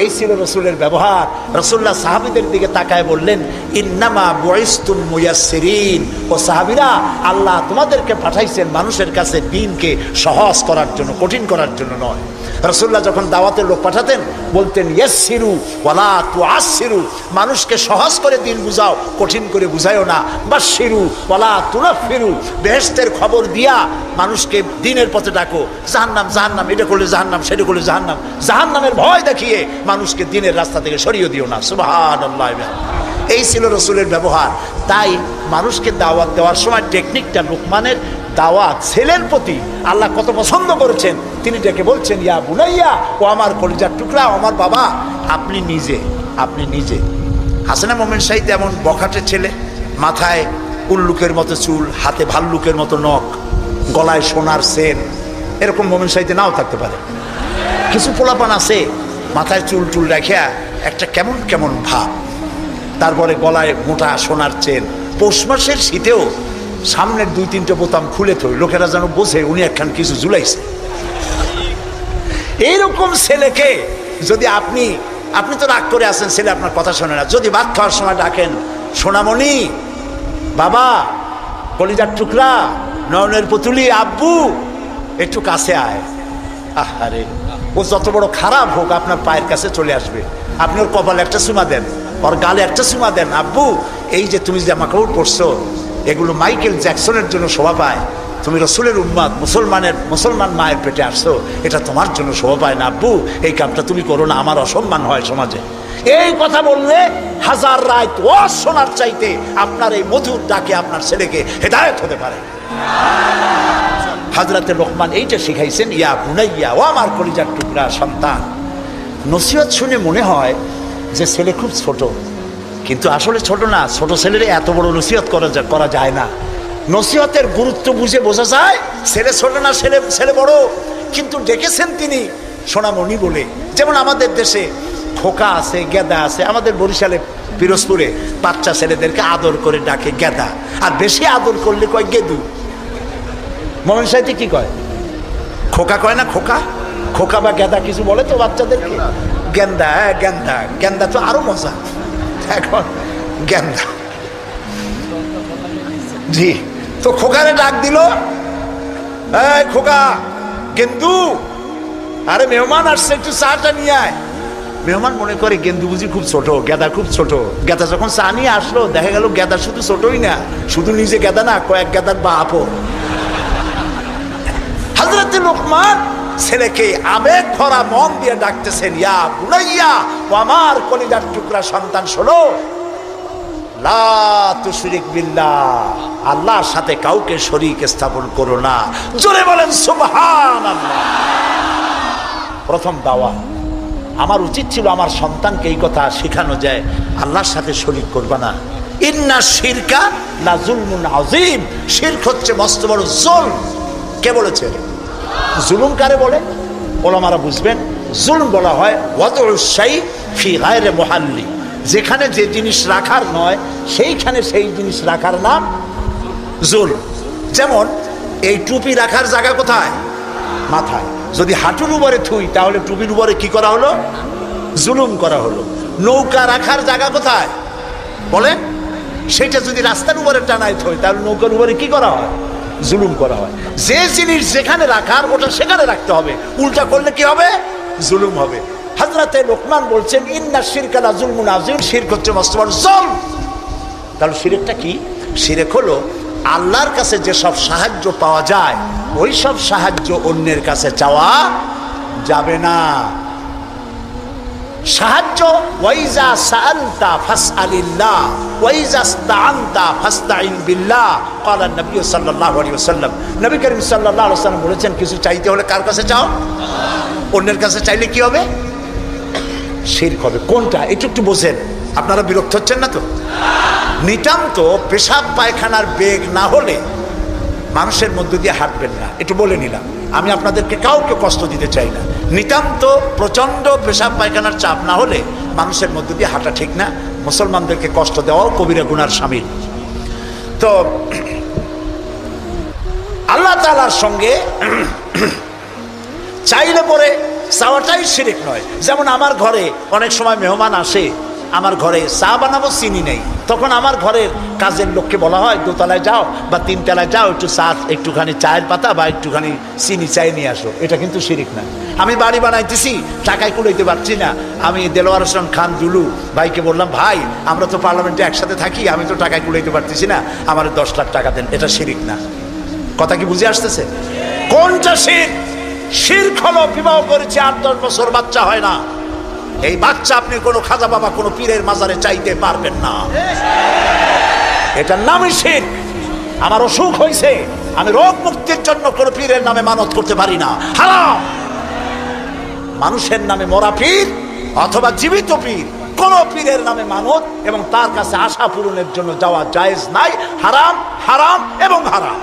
এই ছিল রাসূলের ব্যবহার। রাসূলুল্লাহ সাহাবীদের দিকে তাকায় বললেন, ইন্নামা বুইসতুম মুয়াসসিরিন। ও সাহাবীরা, আল্লাহ তোমাদেরকে পাঠাইছেন মানুষের কাছে দ্বীনকে সহজ করার জন্য, কঠিন করার জন্য নয়। রাসূলুল্লাহ যখন দাওয়াতের লোক পাঠাতেন বলতেন, ইয়াসসিরু ওয়ালা তুআসসিরু, মানুষকে সহজ করে দ্বীন বুঝাও, কঠিন করে বুঝাইও না। বাশশিরু ওয়ালা তুনাফিরু, বেহেশতের খবর দিয়া মানুষকে দ্বীনের পথে ডাকো। জাহান্নাম জাহান্নাম, এটা করলে জাহান্নাম, সেটা করলে জাহান্নাম, জাহান্নামের ভয় দেখিয়ে মানুষকে দ্বীনের রাস্তা থেকে সরিয়ে দিও না। সুবহানাল্লাহ। এই ছিল রাসূলের ব্যবহার। তাই মানুষকে দাওয়াত দেওয়ার সময় টেকনিকটা, লোকমানের দাওয়াত ছেলের প্রতি আল্লাহ কত পছন্দ করেছেন। তিনি ডেকে বলছেন, ইয়া বুনাইয়া, ও আমার কলিজার টুকরা, আমার বাবা। আপনি নিজে হাসান মোমেন শাহীদ এমন বখাটে ছেলে, মাথায় উল্লুকের মতো চুল, হাতে ভাল্লুকের মতো নখ, গলায় সোনার চেন, এরকম মোমেন শাহীদে নাও থাকতে পারে। কিছু পোলাপান আছে মাথায় চুল রাখিয়া একটা কেমন কেমন ভাব, তারপরে গলায় মোটা সোনার চেন। পৌষ মাসের শীতেও সামনের 2-3টে বোতাম খুলে থই, লোকেরা যেন বোঝে উনি একখান কিছু ঝুলাইছে। এইরকম ছেলেকে যদি আপনি তো রাগ করে আছেন, ছেলে আপনার কথা শোনে না, যদি ভাত খাওয়ার সময় ডাকেন, সোনামণি বাবা, কলিজার টুকরা, নয়নের পুতুলি, আব্বু একটু কাছে আয়। আরে ও যত বড় খারাপ হোক আপনার পায়ের কাছে চলে আসবে। আপনি ওর কপালে একটা চুমা দেন, ওর গালে একটা চুমা দেন। আব্বু, এই যে তুমি জামা কাপড় পরছো এগুলো মাইকেল জ্যাকসনের জন্য শোভা পায়। তুমি রসুলের উম্মত, মুসলমান মায়ের পেটে আসছো, এটা তোমার জন্য শোভা পায় না। আব্বু, এই কামটা তুমি করো না, আমার অসম্মান হয় সমাজে। এই কথা বললে হাজার রাত ওয়াজ শোনার চাইতে আপনার এই মধুর ডাকে আপনার ছেলেকে হেদায়েত হতে পারে। হযরতে লোকমান এইটা শিখাইছেন, ইয়া বুনাইয়া, ও আমার কলিজার টুকরা সন্তান। নসিহত শুনে মনে হয় যে ছেলে খুব ছোট, কিন্তু আসলে ছোট না। ছোট ছেলের এত বড় নসিহত করা যায় না। নসিহতের গুরুত্ব বুঝে বোঝা যায় ছেলে ছোট না ছেলে বড়। কিন্তু ডেকেছেন তিনি সোনামণি বলে। যেমন আমাদের দেশে খোকা আছে, গেদা আছে। আমাদের বরিশালে পিরোজপুরে বাচ্চা ছেলেদেরকে আদর করে ডাকে গেদা, আর বেশি আদর করলে কয় গেদু। মোমেন সাহিত্যে কি কয়? খোকা কয় না? খোকা খোকা বা গেদা কিছু বলে তো বাচ্চাদেরকে? গেন্দা, গেন্দা, গেন্দা তো আরো মজা। এখন গেন্দা, জি। তো খোকারে ডাক দিল, এই খোকা, গেন্দু, আরে মেহমান আসছে, একটু চাটা নিয়ে আয়। মেহমান মনে করে গেন্দু বুঝি খুব ছোট, গেদা খুব ছোট। গেদা যখন চা নিয়ে আসলো, দেখা গেল গেদা শুধু ছোটই না, শুধু নিজে গেদা না, কয়েক গেদার বাপও। হযরতে লোকমান ছেলেকে আবেগ ভরা মন দিয়ে ডাকতেছেন, ইয়া বুনাইয়া, ও আমার কলিজার টুকরা সন্তান, শোনো, লা তুশরিক বিল্লাহ, আল্লাহর সাথে কাউকে শরীক স্থাপন করো না। জোরে বলেন সুবহানাল্লাহ। প্রথম দাওয়া। আমার উচিত ছিল আমার সন্তানকে এই কথা শেখানো যায়, আল্লাহর সাথে শরীক করবা না। ইন্না শিরকা লা যুলমুন আযীম, শিরক হচ্ছে মস্ত বড় জুলম। কে বলেছে? জুলুম কারে বলে? ওলামারা বুঝবেন। জুলম বলা হয় ওয়াদউশ শাই ফি গায়রি মুহাল্লি, যেখানে যে জিনিস রাখার নয় সেইখানে সেই জিনিস রাখার নাম জুলম। যেমন এই টুপি রাখার জায়গা কোথায়? মাথায়। যদি হাঁটুর উপরে থুই তাহলে টুপির উপরে কি করা হলো? জুলুম করা হলো। নৌকা রাখার জায়গা কোথায় বলেন? সেটা যদি রাস্তার উপরে টানায় থই তাহলে নৌকার উপরে কি করা হয়? জুলুম করা হয়। যে জিনিস যেখানে রাখার ওটা সেখানে রাখতে হবে, উল্টা করলে কি হবে? জুলুম হবে। হযরতে লোকমান বলছেন, ইন্না শিরকা লা যুলমুন আযীম, শিরক হচ্ছে মস্ত বড় জুলম। তাহলে শিরকটা কি? শিরক হলো আল্লাহর কাছে যে সব সাহায্য পাওয়া যায় ওই সব সাহায্য অন্যের কাছে চাওয়া যাবে না। সাহায্য, ওয়াইজা সাআলতা ফাসআলিল্লাহ ওয়াইজা ইসতাআনতা ফাসতাইন বিল্লাহ, ক্বালা নবী সাল্লাল্লাহু আলাইহি ওয়াসাল্লাম। নবী করিম সাল্লাল্লাহু আলাইহি ওয়াসাল্লাম বলেছেন, কিছু চাইতে হলে কার কাছে চাও? অন্যের কাছে চাইলে কি হবে? শিরক হবে। কোনটা একটু বোঝেন। আপনারা বিরক্ত হচ্ছেন না তো? নিতান্ত পেশাব পায়খানার বেগ না হলে মানুষের মধ্য দিয়ে হাঁটবেন না, একটু বলে নিলাম। আমি আপনাদেরকে কাউকে কষ্ট দিতে চাই না। নিতান্ত প্রচন্ড পেশাব পায়খানার চাপ না হলে মানুষের মধ্য দিয়ে হাঁটা ঠিক না। মুসলমানদেরকে কষ্ট দেওয়াও কবিরা গুনার শামিল। তো আল্লাহ তাআলার সঙ্গে চাইলে পরে চাওয়াটাই শিরক নয়। যেমন আমার ঘরে অনেক সময় মেহমান আসে, আমার ঘরে চা বানাবো, চিনি নেই, তখন আমার ঘরের কাজের লোককে বলা হয় দোতলায় যাও বা তিনতলায় যাও, একটু চা, একটুখানি চায়ের পাতা বা একটুখানি চিনি চাই নিয়ে আসো। এটা কিন্তু শিরক না। আমি বাড়ি বানাইতেছি, টাকায় কুলাইতে পারছি না, আমি দেলোয়ার হোসেন খান জুলু ভাইকে বললাম, ভাই আমরা তো পার্লামেন্টে একসাথে থাকি, আমি তো টাকায় কুলাইতে পারতেছি না, আমার 10 লাখ টাকা দেন। এটা শিরক না। কথা কি বুঝে আসতেছে? কোনটা শিরক? শিরক হলো বিবাহ করেছে 8-10 বছর বাচ্চা হয় না, এই বাচ্চা আপনি কোনো খাজা বাবা কোনো পীরের মাজারে চাইতে পারবেন না। এটার নামই শিরক। আমার অসুখ হয়েছে, আমি রোগ মুক্তির জন্য কোনো পীরের নামে মানত করতে পারি না, হারাম। মানুষের নামে মরা পীর অথবা জীবিত পীর, কোন পীরের নামে মানত এবং তার কাছে আশা পূরণের জন্য যাওয়া জায়েজ নাই, হারাম, হারাম এবং হারাম।